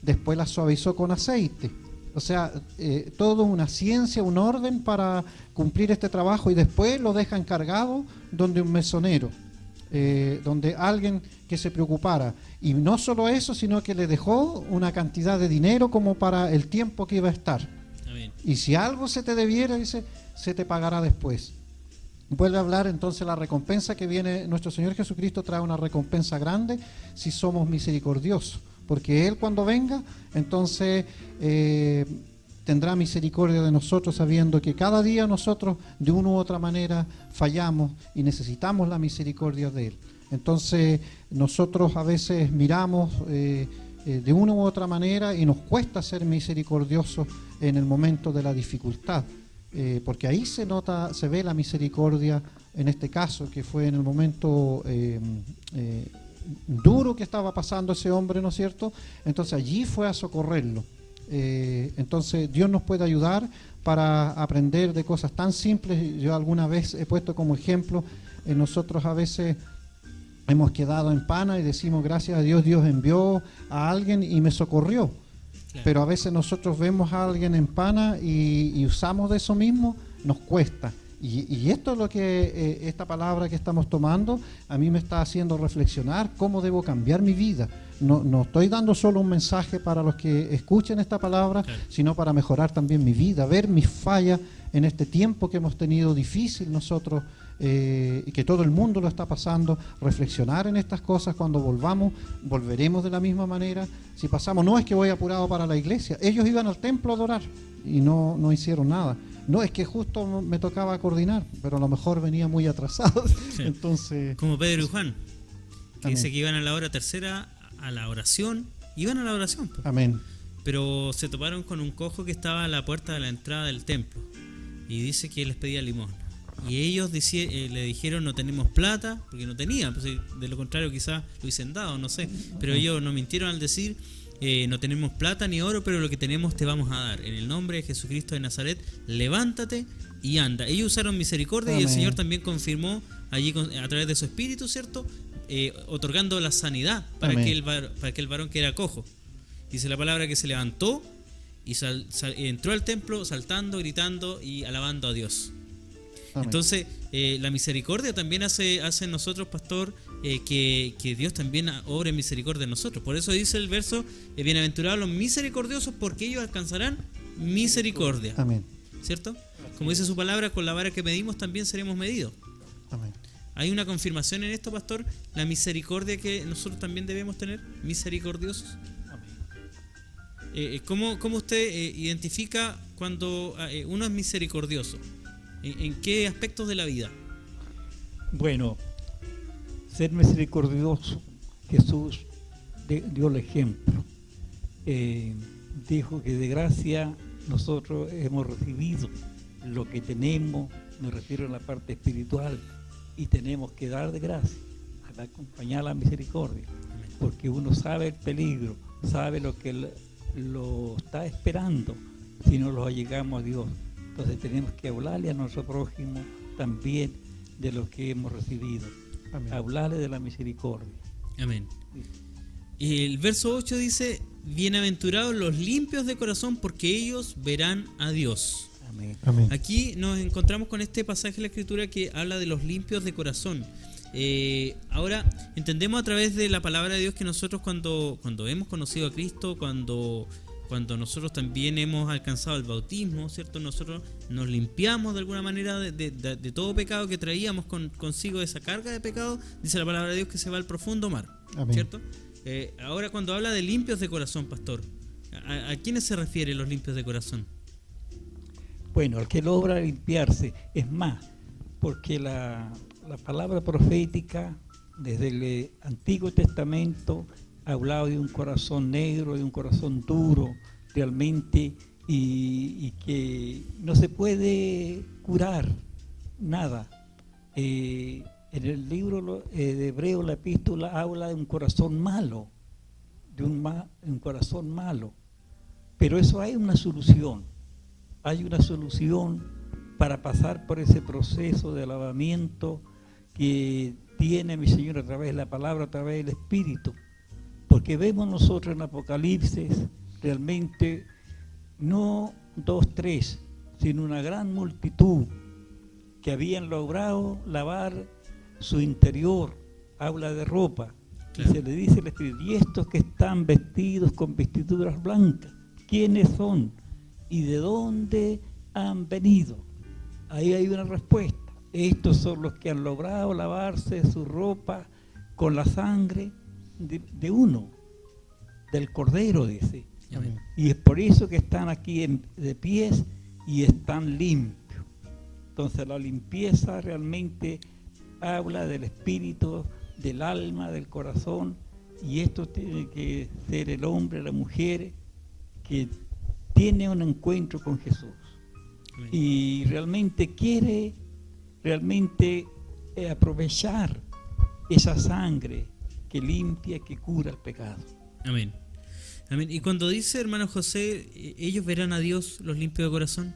después las suavizó con aceite. O sea, todo una ciencia, un orden para cumplir este trabajo, y después lo deja encargado donde un mesonero, donde alguien que se preocupara. Y no solo eso, sino que le dejó una cantidad de dinero como para el tiempo que iba a estar. Amén. Y si algo se te debiera, dice, se te pagará después. Vuelve a hablar entonces la recompensa que viene. Nuestro Señor Jesucristo trae una recompensa grande si somos misericordiosos, porque Él, cuando venga, entonces tendrá misericordia de nosotros, sabiendo que cada día nosotros de una u otra manera fallamos y necesitamos la misericordia de Él. Entonces nosotros a veces miramos de una u otra manera y nos cuesta ser misericordiosos en el momento de la dificultad, porque ahí se nota, se ve la misericordia, en este caso, que fue en el momento duro que estaba pasando ese hombre, ¿no es cierto? Entonces allí fue a socorrerlo. Entonces Dios nos puede ayudar para aprender de cosas tan simples. Yo alguna vez he puesto como ejemplo, nosotros a veces hemos quedado en pana y decimos, gracias a Dios, Dios envió a alguien y me socorrió. Claro. Pero a veces nosotros vemos a alguien en pana y usamos de eso mismo, nos cuesta. Y esto es lo que esta palabra que estamos tomando a mí me está haciendo reflexionar cómo debo cambiar mi vida. No estoy dando solo un mensaje para los que escuchen esta palabra, claro, sino para mejorar también mi vida, ver mis fallas en este tiempo que hemos tenido difícil nosotros, y que todo el mundo lo está pasando. Reflexionar en estas cosas. Cuando volveremos de la misma manera. Si pasamos, no es que voy apurado para la iglesia, ellos iban al templo a adorar y no hicieron nada. No, es que justo me tocaba coordinar, pero a lo mejor venía muy atrasado. Sí. Entonces, como Pedro y Juan, que amén, dice que iban a la hora tercera a la oración, iban a la oración, pues. Amén. Pero se toparon con un cojo que estaba a la puerta de la entrada del templo y dice que les pedía limosna. Y ellos le dijeron, no tenemos plata, porque no tenían, pues, de lo contrario quizás lo hubiesen dado, no sé. Pero ellos no mintieron al decir, no tenemos plata ni oro, pero lo que tenemos te vamos a dar. En el nombre de Jesucristo de Nazaret, levántate y anda. Ellos usaron misericordia. Amén. Y el Señor también confirmó allí a través de su Espíritu, ¿cierto? Otorgando la sanidad para aquel varón que era cojo. Dice la palabra que se levantó y entró al templo saltando, gritando y alabando a Dios. Amén. Entonces, la misericordia también hace en nosotros, pastor, que Dios también obre misericordia en nosotros. Por eso dice el verso, bienaventurados los misericordiosos, porque ellos alcanzarán misericordia. Amén. ¿Cierto? Como dice su palabra, con la vara que medimos también seremos medidos. Amén. ¿Hay una confirmación en esto, pastor? La misericordia que nosotros también debemos tener, misericordiosos. Amén. ¿Cómo usted identifica cuando uno es misericordioso? ¿En qué aspectos de la vida? Bueno, ser misericordioso, Jesús dio el ejemplo. Dijo que de gracia nosotros hemos recibido lo que tenemos, me refiero a la parte espiritual, y tenemos que dar de gracia, para acompañar la misericordia, porque uno sabe el peligro, sabe lo que lo está esperando si no lo llegamos a Dios. Entonces tenemos que hablarle a nuestro prójimo también de lo que hemos recibido. Amén. Hablarle de la misericordia. Amén. Y el verso 8 dice, bienaventurados los limpios de corazón, porque ellos verán a Dios. Amén. Amén. Aquí nos encontramos con este pasaje de la Escritura que habla de los limpios de corazón. Ahora entendemos a través de la palabra de Dios que nosotros cuando hemos conocido a Cristo, cuando nosotros también hemos alcanzado el bautismo, ¿cierto? Nosotros nos limpiamos de alguna manera de todo pecado que traíamos consigo, esa carga de pecado. Dice la palabra de Dios que se va al profundo mar, Amén. ¿cierto? Ahora, cuando habla de limpios de corazón, pastor, ¿a quiénes se refiere los limpios de corazón? Bueno, al que logra limpiarse, es más, porque la palabra profética desde el Antiguo Testamento ha hablado de un corazón negro, de un corazón duro, realmente, y que no se puede curar nada. En el libro de Hebreo, la epístola habla de un corazón malo, de un corazón malo, pero eso hay una solución. Hay una solución para pasar por ese proceso de lavamiento que tiene mi Señor a través de la palabra, a través del Espíritu. Porque vemos nosotros en Apocalipsis realmente no 2, 3, sino una gran multitud que habían logrado lavar su interior. Habla de ropa. Claro. Y se le dice al Espíritu, y estos que están vestidos con vestiduras blancas, ¿quiénes son? ¿Y de dónde han venido? Ahí hay una respuesta. Estos son los que han logrado lavarse su ropa con la sangre de uno, del Cordero, dice. Amén. Y es por eso que están aquí de pies y están limpios. Entonces la limpieza realmente habla del espíritu, del alma, del corazón, y esto tiene que ser el hombre, la mujer, que tiene un encuentro con Jesús. Amén. Y realmente quiere aprovechar esa sangre que limpia, que cura el pecado. Amén. Amén. Y cuando dice, hermano José, ellos verán a Dios, los limpios de corazón.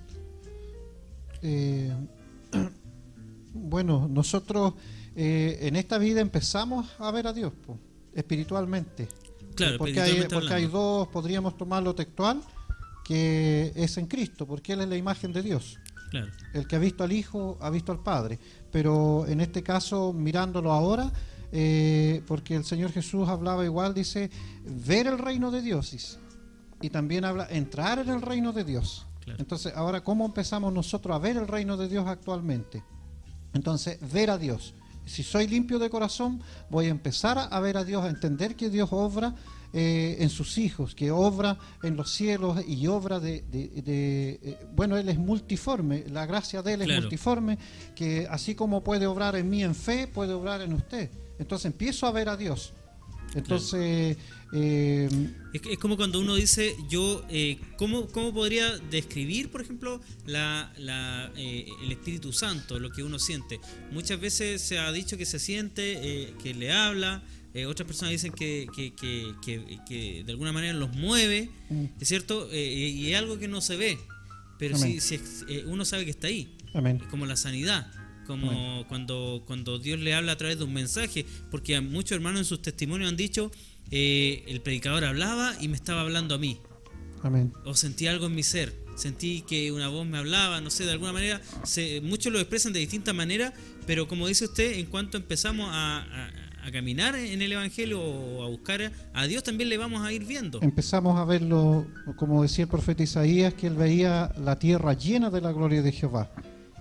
Bueno, nosotros en esta vida empezamos a ver a Dios, po, espiritualmente. Claro, porque espiritualmente hay hablando. dos, podríamos tomarlo textual, que es en Cristo, porque Él es la imagen de Dios. Claro. El que ha visto al Hijo ha visto al Padre. Pero en este caso, mirándolo ahora, porque el Señor Jesús hablaba igual, dice, ver el reino de Dios, dice. Y también habla, entrar en el reino de Dios. Claro. Entonces, ahora, ¿cómo empezamos nosotros a ver el reino de Dios actualmente? Entonces, ver a Dios. Si soy limpio de corazón, voy a empezar a ver a Dios, a entender que Dios obra en sus hijos, que obra en los cielos y obra bueno, Él es multiforme, la gracia de Él es Claro. multiforme, que así como puede obrar en mí en fe, puede obrar en usted. Entonces empiezo a ver a Dios. Entonces, Es como cuando uno dice, ¿cómo podría describir, por ejemplo, el Espíritu Santo, lo que uno siente? Muchas veces se ha dicho que se siente, que le habla, otras personas dicen que de alguna manera los mueve, ¿es cierto? Y es algo que no se ve, pero Amén. sí, uno sabe que está ahí, amén. es como la sanidad. Como cuando Dios le habla a través de un mensaje, porque a muchos hermanos en sus testimonios han dicho, el predicador hablaba y me estaba hablando a mí, Amén. o sentí algo en mi ser, sentí que una voz me hablaba, no sé, de alguna manera, muchos lo expresan de distintas maneras, pero como dice usted, en cuanto empezamos a caminar en el Evangelio o a buscar a Dios, también le vamos a ir viendo. Empezamos a verlo, como decía el profeta Isaías, que él veía la tierra llena de la gloria de Jehová.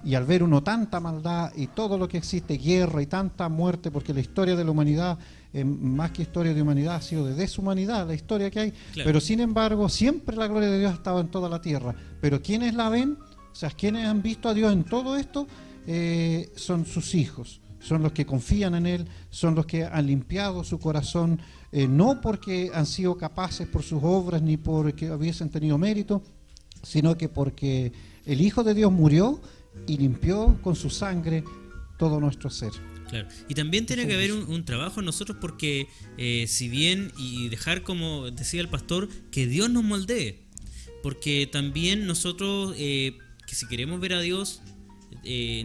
Y al ver uno tanta maldad y todo lo que existe, guerra y tanta muerte, porque la historia de la humanidad, más que historia de humanidad, ha sido de deshumanidad, la historia que hay. Claro. Pero sin embargo, siempre la gloria de Dios ha estado en toda la tierra. Pero quienes la ven, o sea, quienes han visto a Dios en todo esto, son sus hijos. Son los que confían en Él, son los que han limpiado su corazón, no porque han sido capaces por sus obras ni porque hubiesen tenido mérito, sino que porque el Hijo de Dios murió y limpió con su sangre todo nuestro ser. Claro. Y también tiene que haber un trabajo en nosotros porque si bien, y dejar, como decía el pastor, que Dios nos moldee, porque también nosotros, que si queremos ver a Dios,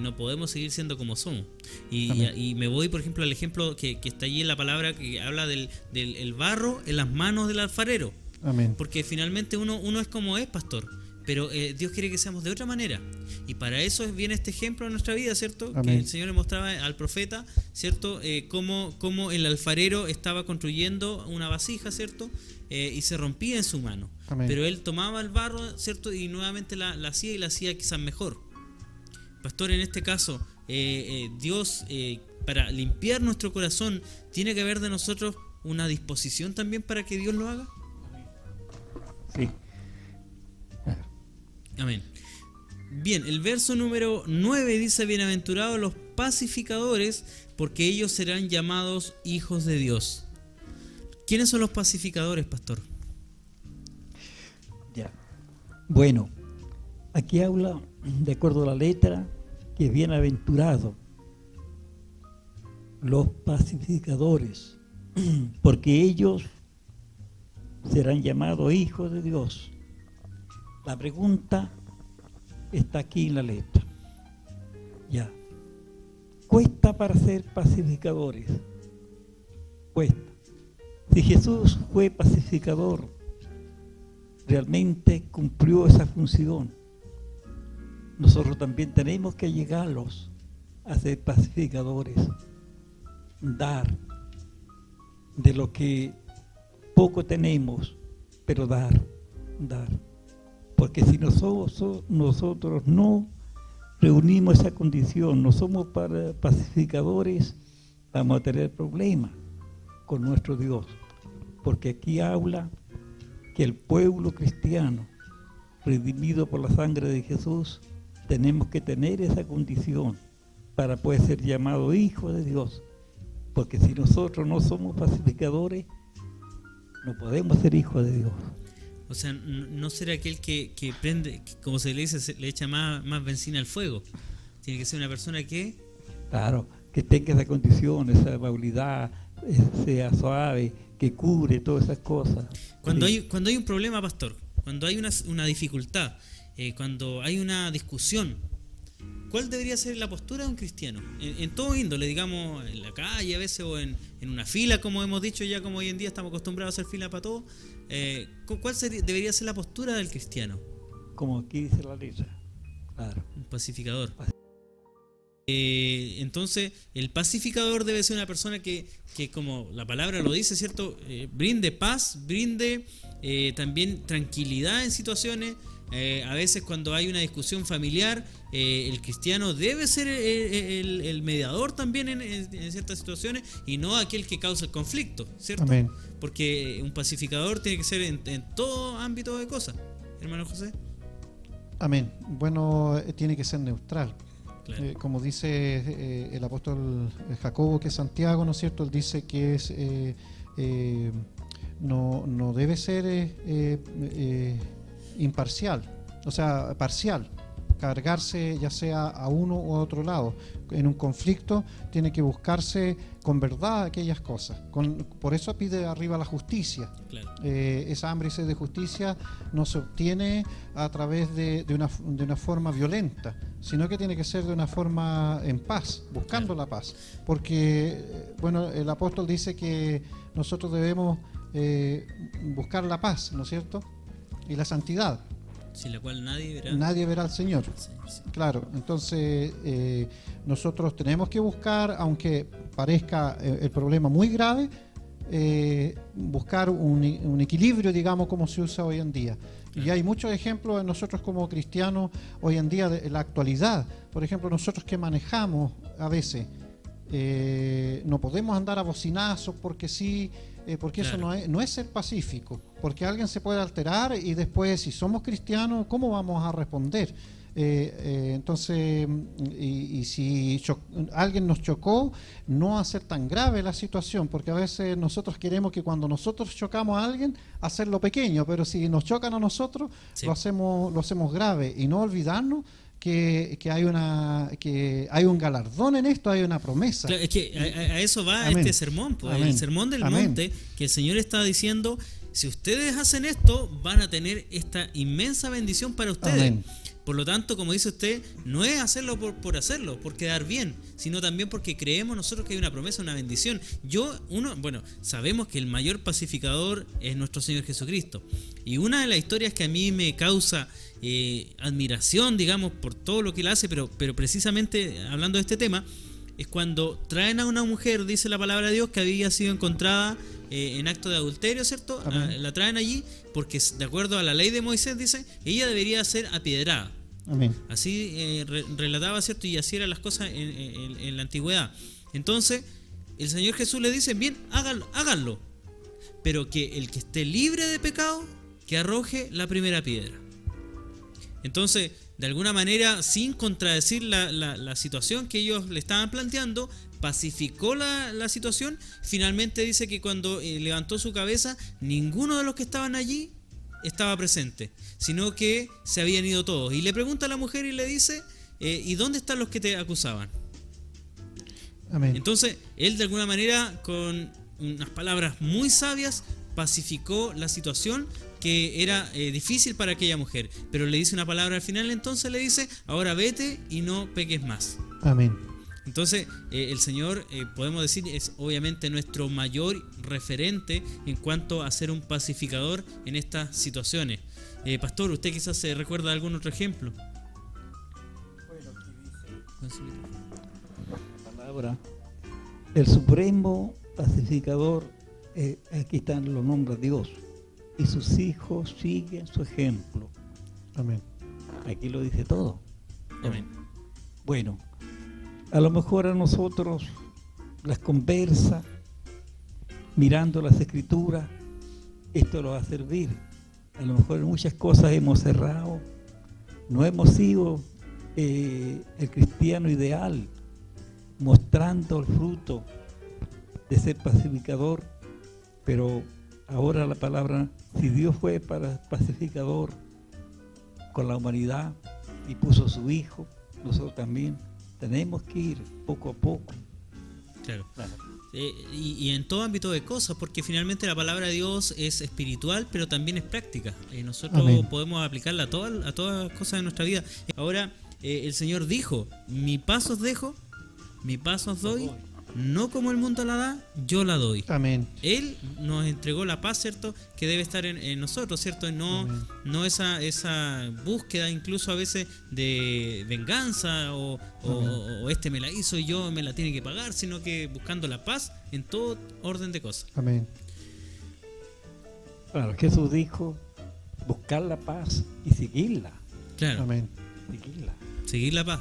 no podemos seguir siendo como somos. Y me voy, por ejemplo, al ejemplo que está allí en la palabra, que habla del barro en las manos del alfarero. Amén. Porque finalmente uno es como es, pastor, pero Dios quiere que seamos de otra manera. Y para eso viene este ejemplo en nuestra vida, ¿cierto? Amén. Que el Señor le mostraba al profeta, ¿cierto? Cómo el alfarero estaba construyendo una vasija, ¿cierto? Y se rompía en su mano. Amén. Pero él tomaba el barro, ¿cierto? Y nuevamente la hacía y la hacía quizás mejor. Pastor, en este caso, Dios, para limpiar nuestro corazón, ¿tiene que haber de nosotros una disposición también para que Dios lo haga? Sí. Amén. Bien, el verso número 9 dice: bienaventurados los pacificadores, porque ellos serán llamados hijos de Dios. ¿Quiénes son los pacificadores, pastor? Ya. Bueno, aquí habla, de acuerdo a la letra, que bienaventurado los pacificadores, porque ellos serán llamados hijos de Dios. La pregunta está aquí en la letra. Ya. Cuesta para ser pacificadores. Cuesta. Si Jesús fue pacificador, realmente cumplió esa función. Nosotros también tenemos que llegarlos a ser pacificadores. Dar de lo que poco tenemos, pero dar. Porque si nosotros no reunimos esa condición, no somos pacificadores, vamos a tener problemas con nuestro Dios. Porque aquí habla que el pueblo cristiano, redimido por la sangre de Jesús, tenemos que tener esa condición para poder ser llamado hijo de Dios. Porque si nosotros no somos pacificadores, no podemos ser hijos de Dios. O sea, no ser aquel que prende, que, como se le dice, le echa más benzina al fuego. Tiene que ser una persona que... Claro, que tenga esa condición, esa amabilidad, sea suave, que cubre todas esas cosas. Cuando Sí. hay un problema, pastor, cuando hay una dificultad, cuando hay una discusión, ¿cuál debería ser la postura de un cristiano? En todo índole, digamos, en la calle a veces, o en una fila, como hemos dicho ya, como hoy en día estamos acostumbrados a hacer fila para todo. ¿Cuál debería ser la postura del cristiano? Como aquí dice la letra. Claro. Un pacificador. Entonces, el pacificador debe ser una persona que como la palabra lo dice, ¿cierto? Brinde paz, brinde también tranquilidad en situaciones. A veces cuando hay una discusión familiar, el cristiano debe ser el mediador también en ciertas situaciones, y no aquel que causa el conflicto, ¿cierto? Amén. Porque un pacificador tiene que ser en todo ámbito de cosas, hermano José. Amén. Bueno, tiene que ser neutral. Claro. Como dice el apóstol Jacobo, que es Santiago, ¿no es cierto? Él dice que es no debe ser imparcial, o sea, parcial, cargarse ya sea a uno u a otro lado. En un conflicto tiene que buscarse con verdad aquellas cosas. Por eso pide arriba la justicia. Claro. Esa hambre y sed de justicia no se obtiene a través de una forma violenta, sino que tiene que ser de una forma en paz, buscando la paz. Porque, bueno, el apóstol dice que nosotros debemos buscar la paz, ¿no es cierto? Y la santidad. Sin la cual Nadie verá al Señor. Sí. Claro, entonces nosotros tenemos que buscar, aunque parezca el problema muy grave, buscar un equilibrio, digamos, como se usa hoy en día. Y hay muchos ejemplos de nosotros como cristianos hoy en día, en la actualidad. Por ejemplo, nosotros que manejamos a veces, no podemos andar a bocinazos porque sí, porque Claro. eso no es ser pacífico, porque alguien se puede alterar y después, si somos cristianos, ¿cómo vamos a responder? Entonces, y si alguien nos chocó, no hacer tan grave la situación, porque a veces nosotros queremos que cuando nosotros chocamos a alguien, hacerlo pequeño, pero si nos chocan a nosotros, Sí. lo hacemos grave, y no olvidarnos que hay un galardón en esto, hay una promesa. Claro, es que a eso va Amén. este sermón, pues, Amén. el sermón del Amén. monte, que el Señor está diciendo si ustedes hacen esto, van a tener esta inmensa bendición para ustedes. Amén. Por lo tanto, como dice usted, no es hacerlo por hacerlo, por quedar bien, sino también porque creemos nosotros que hay una promesa, una bendición. Sabemos que el mayor pacificador es nuestro Señor Jesucristo. Y una de las historias que a mí me causa admiración, digamos, por todo lo que él hace, pero precisamente hablando de este tema, es cuando traen a una mujer, dice la palabra de Dios, que había sido encontrada en acto de adulterio, ¿cierto? La traen allí porque, de acuerdo a la ley de Moisés, dice, ella debería ser apiedrada. Amén. Así relataba, ¿cierto? Y así eran las cosas en la antigüedad. Entonces, el Señor Jesús le dice, bien, háganlo, pero que el que esté libre de pecado, que arroje la primera piedra. Entonces, de alguna manera, sin contradecir la situación que ellos le estaban planteando, pacificó la situación. Finalmente dice que cuando levantó su cabeza, ninguno de los que estaban allí estaba presente, sino que se habían ido todos. Y le pregunta a la mujer y le dice, ¿y dónde están los que te acusaban? Amén. Entonces, él de alguna manera, con unas palabras muy sabias, pacificó la situación que era difícil para aquella mujer, pero le dice una palabra al final. Entonces le dice, ahora vete y no peques más. Amén. Entonces el Señor, podemos decir, es obviamente nuestro mayor referente en cuanto a ser un pacificador en estas situaciones. Pastor, ¿usted quizás se recuerda de algún otro ejemplo? Bueno, aquí dice la palabra, el supremo pacificador, aquí están los nombres de Dios, y sus hijos siguen su ejemplo. Amén. Aquí lo dice todo. Amén. Bueno, a lo mejor a nosotros las conversas, mirando las escrituras, esto nos va a servir. A lo mejor en muchas cosas hemos cerrado, no hemos sido el cristiano ideal, mostrando el fruto de ser pacificador, pero ahora la palabra, si Dios fue pacificador con la humanidad y puso a su Hijo, nosotros también tenemos que ir poco a poco. Claro. Y en todo ámbito de cosas, porque finalmente la palabra de Dios es espiritual, pero también es práctica. Nosotros Amén. podemos aplicarla a todas las cosas de nuestra vida. Ahora, el Señor dijo, mi paz os dejo, mi paz os doy, no como el mundo la da, yo la doy. Amén. Él nos entregó la paz, ¿cierto? Que debe estar en nosotros, ¿cierto? No esa búsqueda incluso a veces de venganza o este me la hizo y yo me la tiene que pagar, sino que buscando la paz en todo orden de cosas. Amén. Claro, Jesús dijo, buscar la paz y seguirla. Claro, Amén. Seguirla. seguir la paz,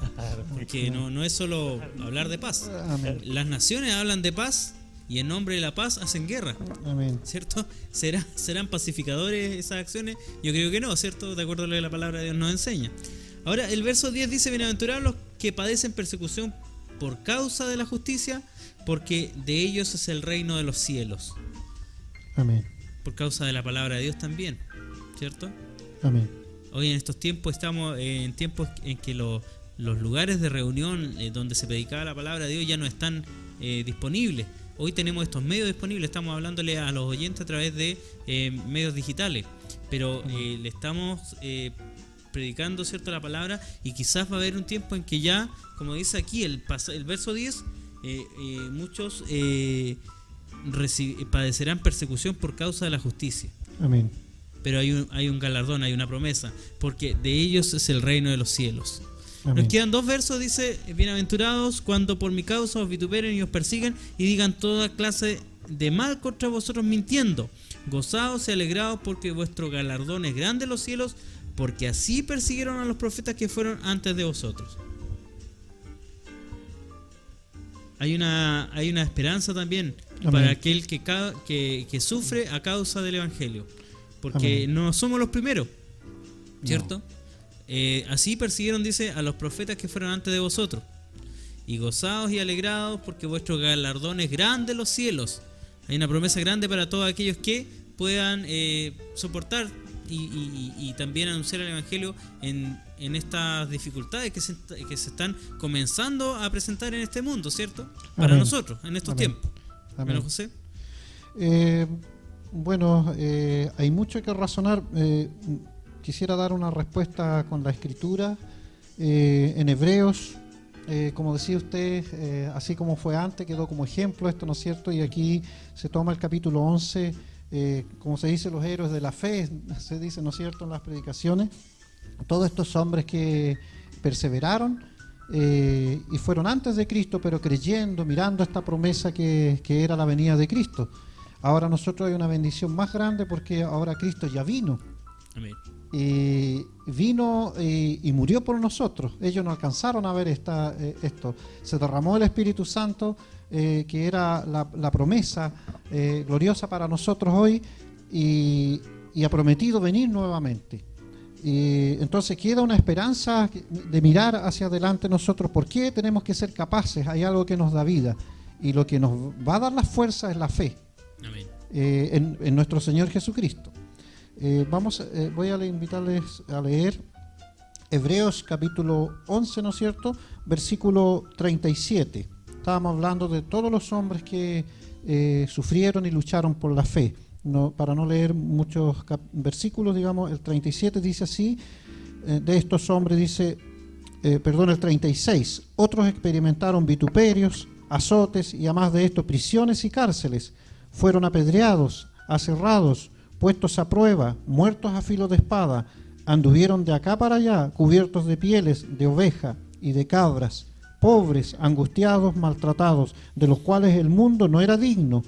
porque no es solo hablar de paz. Amén. Las naciones hablan de paz y en nombre de la paz hacen guerra. Amén. ¿Cierto? ¿Serán pacificadores esas acciones? Yo creo que no, ¿cierto? De acuerdo a lo que la palabra de Dios nos enseña. Ahora, el verso 10 dice, bienaventurados los que padecen persecución por causa de la justicia, porque de ellos es el reino de los cielos. Amén. Por causa de la palabra de Dios también, ¿cierto? Amén. Hoy en estos tiempos estamos en tiempos en que los lugares de reunión donde se predicaba la palabra de Dios ya no están disponibles. Hoy tenemos estos medios disponibles, estamos hablándole a los oyentes a través de medios digitales, pero le estamos predicando, ¿cierto?, la palabra, y quizás va a haber un tiempo en que ya, como dice aquí el verso 10, muchos padecerán persecución por causa de la justicia. Amén. Pero hay un galardón, hay una promesa, porque de ellos es el reino de los cielos. Amén. Nos quedan dos versos, dice, bienaventurados cuando por mi causa os vituperen y os persigan y digan toda clase de mal contra vosotros mintiendo. Gozaos y alegraos porque vuestro galardón es grande en los cielos, porque así persiguieron a los profetas que fueron antes de vosotros. Hay una esperanza también. Amén. Para aquel que sufre a causa del Evangelio. Porque amén, no somos los primeros, ¿cierto? No. Así persiguieron, dice, a los profetas que fueron antes de vosotros. Y gozaos y alegrados porque vuestro galardón es grande en los cielos. Hay una promesa grande para todos aquellos que puedan soportar y también anunciar el Evangelio en estas dificultades que se están comenzando a presentar en este mundo, ¿cierto? Para amén, nosotros, en estos amén, tiempos. Amén. José. Bueno, hay mucho que razonar. Quisiera dar una respuesta con la escritura. En Hebreos, como decía usted, así como fue antes, quedó como ejemplo esto, ¿no es cierto? Y aquí se toma el capítulo 11, como se dice, los héroes de la fe, se dice, ¿no es cierto?, en las predicaciones. Todos estos hombres que perseveraron y fueron antes de Cristo, pero creyendo, mirando esta promesa que era la venida de Cristo. Ahora nosotros hay una bendición más grande porque ahora Cristo ya vino. Amén. Vino y murió por nosotros. Ellos no alcanzaron a ver esto. Se derramó el Espíritu Santo, que era la promesa gloriosa para nosotros hoy, y ha prometido venir nuevamente. Entonces queda una esperanza de mirar hacia adelante nosotros. ¿Por qué tenemos que ser capaces? Hay algo que nos da vida, y lo que nos va a dar la fuerza es la fe. Amén. En nuestro Señor Jesucristo. Voy a invitarles a leer Hebreos capítulo 11, ¿no es cierto?, versículo 37. Estábamos hablando de todos los hombres que sufrieron y lucharon por la fe. Para no leer muchos versículos, digamos, el 37 dice así, de estos hombres dice, el 36, otros experimentaron vituperios, azotes y además de esto prisiones y cárceles, fueron apedreados, aserrados, puestos a prueba, muertos a filo de espada, anduvieron de acá para allá, cubiertos de pieles de oveja y de cabras, pobres, angustiados, maltratados, de los cuales el mundo no era digno,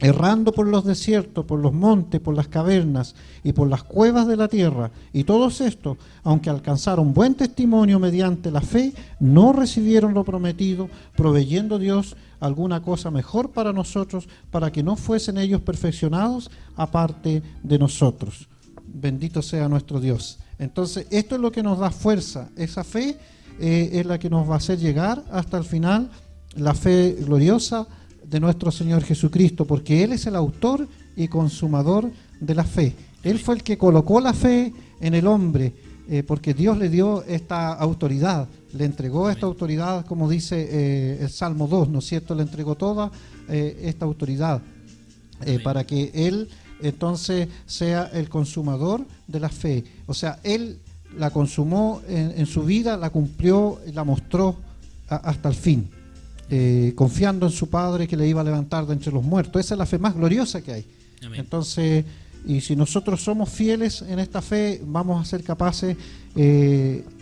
errando por los desiertos, por los montes, por las cavernas y por las cuevas de la tierra. Y todos estos, aunque alcanzaron buen testimonio mediante la fe, no recibieron lo prometido, proveyendo Dios alguna cosa mejor para nosotros, para que no fuesen ellos perfeccionados aparte de nosotros. Bendito sea nuestro Dios. Entonces, esto es lo que nos da fuerza. Esa fe es la que nos va a hacer llegar hasta el final, la fe gloriosa de nuestro Señor Jesucristo, porque Él es el autor y consumador de la fe. Él fue el que colocó la fe en el hombre, porque Dios le dio esta autoridad, le entregó esta autoridad, como dice el Salmo 2, ¿no es cierto? Le entregó toda esta autoridad para que Él entonces sea el consumador de la fe. O sea, Él la consumó en su vida, la cumplió, la mostró hasta el fin. Confiando en su Padre que le iba a levantar de entre los muertos. Esa es la fe más gloriosa que hay. Amén. Entonces, y si nosotros somos fieles en esta fe, vamos a ser capaces,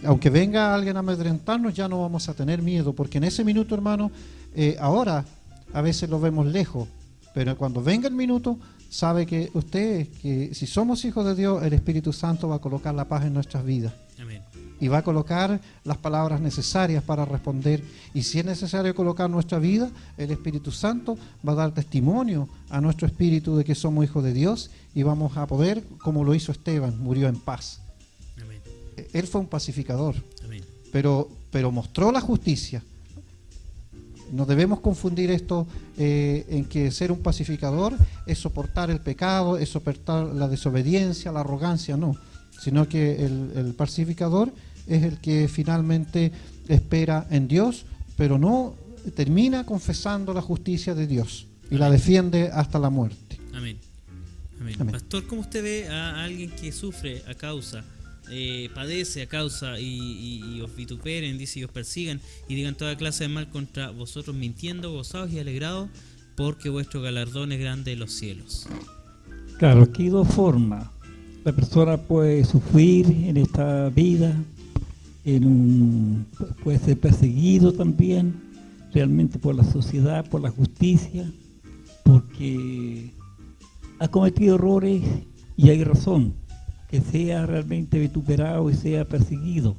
aunque venga alguien a amedrentarnos, ya no vamos a tener miedo, porque en ese minuto, hermano, ahora a veces lo vemos lejos, pero cuando venga el minuto, sabe que usted, que si somos hijos de Dios, el Espíritu Santo va a colocar la paz en nuestras vidas. Amén. Y va a colocar las palabras necesarias para responder. Y si es necesario colocar nuestra vida, el Espíritu Santo va a dar testimonio a nuestro espíritu de que somos hijos de Dios y vamos a poder, como lo hizo Esteban, murió en paz. Amén. Él fue un pacificador. Amén. Pero mostró la justicia. No debemos confundir esto en que ser un pacificador es soportar el pecado, es soportar la desobediencia, la arrogancia, no. Sino que el pacificador es el que finalmente espera en Dios, pero no termina confesando la justicia de Dios y Amén. La defiende hasta la muerte. Amén. Amén. Amén. Pastor, ¿cómo usted ve a alguien que sufre a causa, padece a causa y os vituperen, dice, y os persigan y digan toda clase de mal contra vosotros, mintiendo, gozados y alegrados, porque vuestro galardón es grande en los cielos? Claro, aquí hay dos formas. La persona puede sufrir en esta vida, puede ser perseguido también, realmente por la sociedad, por la justicia, porque ha cometido errores y hay razón que sea realmente vituperado y sea perseguido.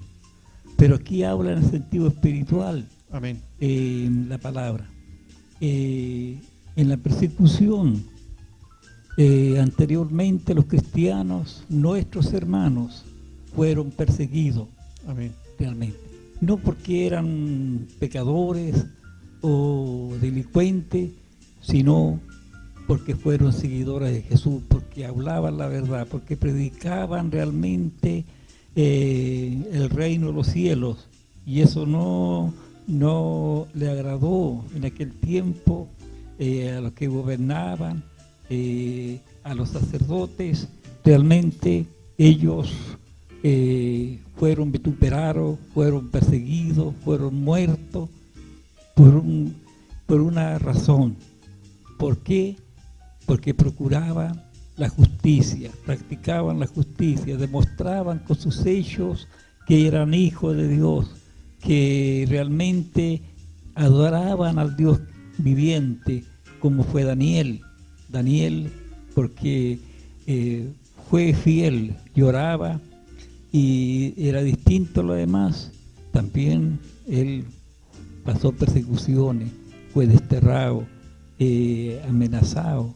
Pero aquí habla en el sentido espiritual. Amén. La palabra. En la persecución, anteriormente los cristianos, nuestros hermanos, fueron perseguidos. Amén. Realmente. No porque eran pecadores o delincuentes, sino porque fueron seguidores de Jesús, porque hablaban la verdad, porque predicaban realmente el reino de los cielos. Y eso no le agradó en aquel tiempo a los que gobernaban, a los sacerdotes, realmente ellos fueron vituperados, fueron perseguidos, fueron muertos por una razón. ¿Por qué? Porque procuraban la justicia, practicaban la justicia, demostraban con sus hechos que eran hijos de Dios, que realmente adoraban al Dios viviente, como fue Daniel. Daniel, porque fue fiel, lloraba y era distinto a lo demás. También él pasó persecuciones, fue desterrado, amenazado,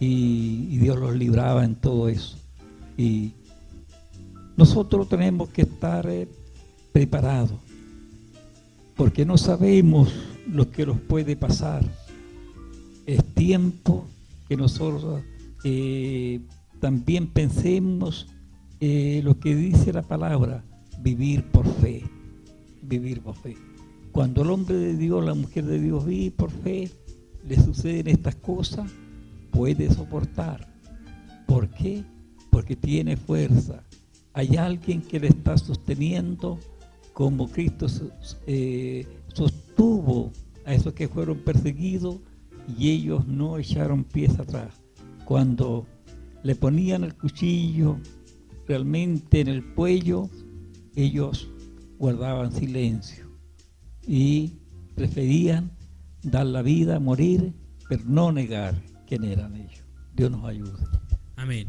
y Dios los libraba en todo eso. Y nosotros tenemos que estar preparados, porque no sabemos lo que nos puede pasar. Es tiempo que nosotros también pensemos lo que dice la palabra, vivir por fe, vivir por fe. Cuando el hombre de Dios, la mujer de Dios vive por fe, le suceden estas cosas, puede soportar. ¿Por qué? Porque tiene fuerza. Hay alguien que le está sosteniendo, como Cristo sostuvo a esos que fueron perseguidos, y ellos no echaron pies atrás. Cuando le ponían el cuchillo realmente en el cuello, ellos guardaban silencio y preferían dar la vida, morir, pero no negar quién eran ellos. Dios nos ayude. Amén.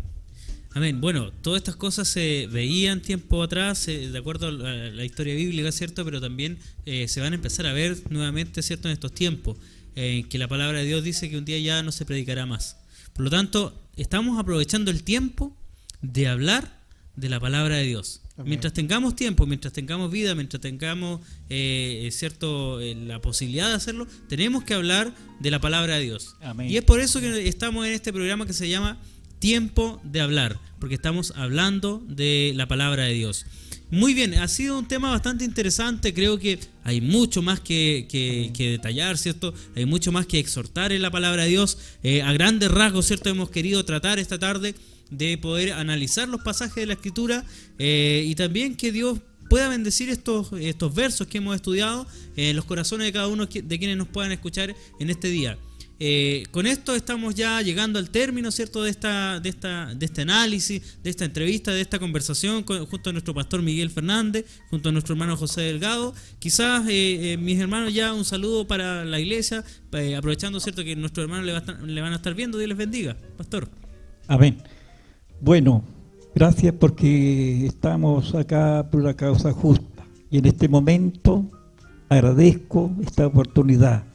Amén. Bueno, todas estas cosas se veían tiempo atrás, de acuerdo a la historia bíblica, ¿cierto? Pero también se van a empezar a ver nuevamente, ¿cierto? En estos tiempos, que la palabra de Dios dice que un día ya no se predicará más. Por lo tanto, estamos aprovechando el tiempo de hablar de la palabra de Dios. Amén. Mientras tengamos tiempo, mientras tengamos vida, mientras tengamos la posibilidad de hacerlo, tenemos que hablar de la palabra de Dios. Amén. Y es por eso que estamos en este programa que se llama Tiempo de Hablar, porque estamos hablando de la palabra de Dios. Muy bien, ha sido un tema bastante interesante. Creo que hay mucho más que detallar, ¿cierto? Hay mucho más que exhortar en la palabra de Dios. A grandes rasgos, ¿cierto? Hemos querido tratar esta tarde de poder analizar los pasajes de la Escritura, y también que Dios pueda bendecir estos versos que hemos estudiado en los corazones de cada uno de quienes nos puedan escuchar en este día. Con esto estamos ya llegando al término, ¿cierto? de este análisis, de esta entrevista, de esta conversación junto a nuestro pastor Miguel Fernández, junto a nuestro hermano José Delgado. Quizás, mis hermanos, ya un saludo para la iglesia, aprovechando, ¿cierto?, que nuestros hermanos le van a estar viendo. Dios les bendiga, pastor. Amén. Bueno, gracias, porque estamos acá por una causa justa, y en este momento agradezco esta oportunidad.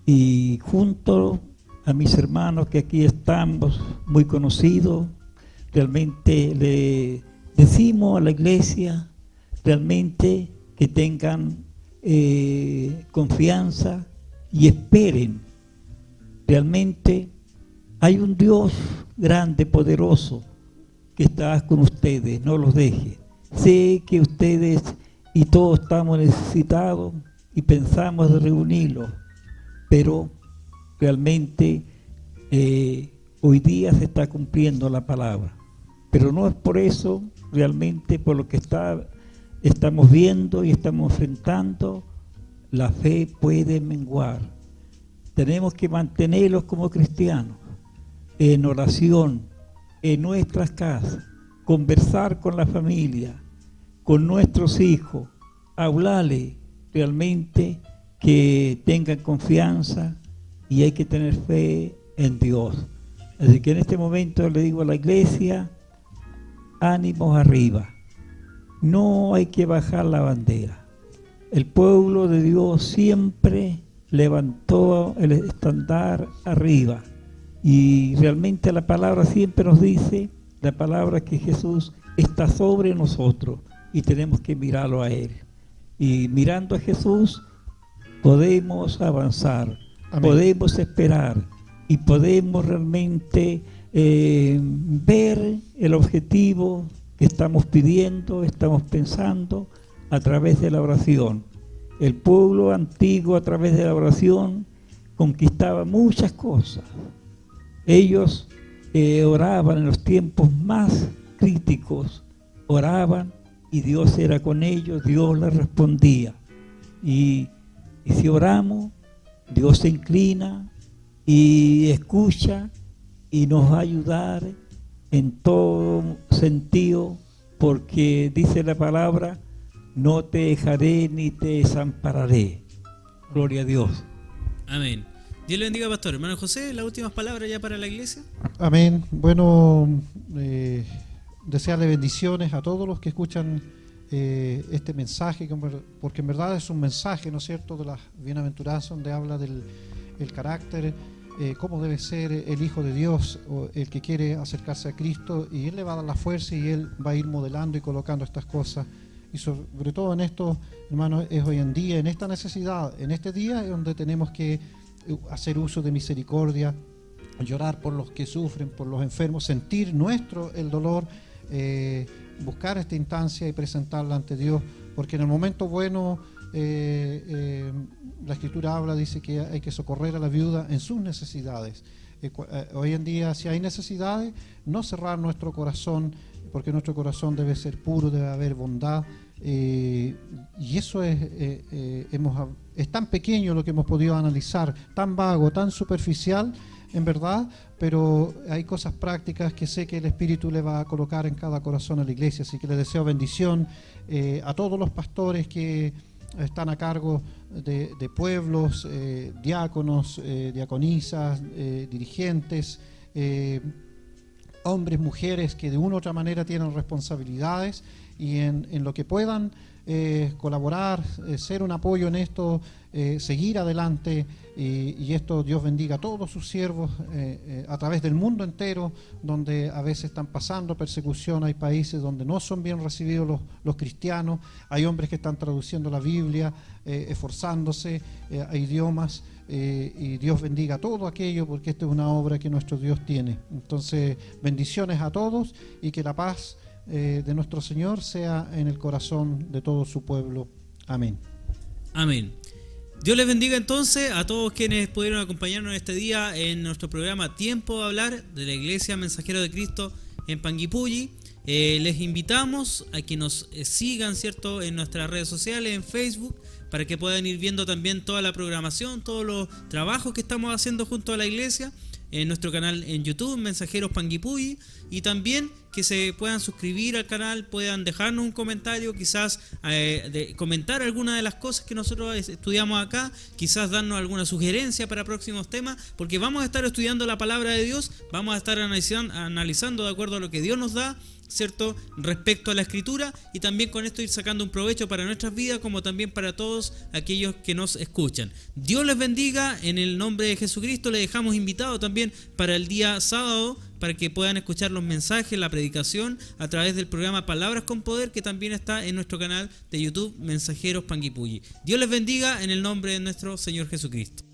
Y junto a mis hermanos que aquí estamos, muy conocidos, realmente le decimos a la iglesia realmente que tengan confianza y esperen. Realmente hay un Dios grande, poderoso, que está con ustedes, no los deje. Sé que ustedes y todos estamos necesitados y pensamos de reunirlos, pero realmente hoy día se está cumpliendo la palabra. Pero no es por eso, realmente por lo que estamos viendo y estamos enfrentando, la fe puede menguar. Tenemos que mantenerlos como cristianos, en oración, en nuestras casas, conversar con la familia, con nuestros hijos, hablarle realmente que tengan confianza, y hay que tener fe en Dios. Así que en este momento le digo a la iglesia, ánimos arriba, no hay que bajar la bandera. El pueblo de Dios siempre levantó el estandar arriba, y realmente la palabra siempre nos dice, la palabra, que Jesús está sobre nosotros y tenemos que mirarlo a Él. Y mirando a Jesús podemos avanzar. Amén. Podemos esperar y podemos realmente ver el objetivo que estamos pidiendo, estamos pensando a través de la oración. El pueblo antiguo, a través de la oración, conquistaba muchas cosas. Ellos que oraban en los tiempos más críticos, oraban y Dios era con ellos, Dios les respondía. Y si oramos, Dios se inclina y escucha y nos va a ayudar en todo sentido, porque dice la palabra, no te dejaré ni te desampararé. Gloria a Dios. Amén. Dios le bendiga, pastor. Hermano José, las últimas palabras ya para la iglesia. Amén. Bueno, desearle bendiciones a todos los que escuchan este mensaje, porque en verdad es un mensaje, ¿no es cierto?, de las bienaventuranzas, donde habla del el carácter, cómo debe ser el Hijo de Dios, o el que quiere acercarse a Cristo, y Él le va a dar la fuerza y Él va a ir modelando y colocando estas cosas. Y sobre todo en esto, hermano, es hoy en día, en esta necesidad, en este día es donde tenemos que hacer uso de misericordia, llorar por los que sufren, por los enfermos, sentir el dolor, buscar esta instancia y presentarla ante Dios, porque en el momento bueno la Escritura habla, dice que hay que socorrer a la viuda en sus necesidades. Hoy en día, si hay necesidades, no cerrar nuestro corazón, porque nuestro corazón debe ser puro, debe haber bondad, y eso es tan pequeño lo que hemos podido analizar, tan vago, tan superficial en verdad, pero hay cosas prácticas que sé que el Espíritu le va a colocar en cada corazón a la iglesia. Así que les deseo bendición a todos los pastores que están a cargo de pueblos, diáconos, diaconisas, dirigentes, hombres, mujeres que de una u otra manera tienen responsabilidades, y en lo que puedan colaborar, ser un apoyo en esto, seguir adelante, y esto Dios bendiga a todos sus siervos a través del mundo entero, donde a veces están pasando persecución. Hay países donde no son bien recibidos los cristianos, hay hombres que están traduciendo la Biblia, esforzándose a idiomas, y Dios bendiga a todo aquello, porque esta es una obra que nuestro Dios tiene. Entonces, bendiciones a todos, y que la paz de nuestro Señor sea en el corazón de todo su pueblo. Amén. Amén. Dios les bendiga entonces a todos quienes pudieron acompañarnos este día en nuestro programa Tiempo de Hablar de la Iglesia Mensajero de Cristo en Panguipulli. Les invitamos a que nos sigan, ¿cierto?, en nuestras redes sociales, en Facebook, para que puedan ir viendo también toda la programación, todos los trabajos que estamos haciendo junto a la iglesia, en nuestro canal en YouTube, Mensajeros Panguipulli, y también que se puedan suscribir al canal, puedan dejarnos un comentario, quizás comentar alguna de las cosas que nosotros estudiamos acá, quizás darnos alguna sugerencia para próximos temas, porque vamos a estar estudiando la palabra de Dios, vamos a estar analizando de acuerdo a lo que Dios nos da, ¿cierto?, respecto a la Escritura, y también con esto ir sacando un provecho para nuestras vidas, como también para todos aquellos que nos escuchan. Dios les bendiga en el nombre de Jesucristo. Les dejamos invitados también para el día sábado, para que puedan escuchar los mensajes, la predicación a través del programa Palabras con Poder, que también está en nuestro canal de YouTube, Mensajeros Panguipulli. Dios les bendiga en el nombre de nuestro Señor Jesucristo.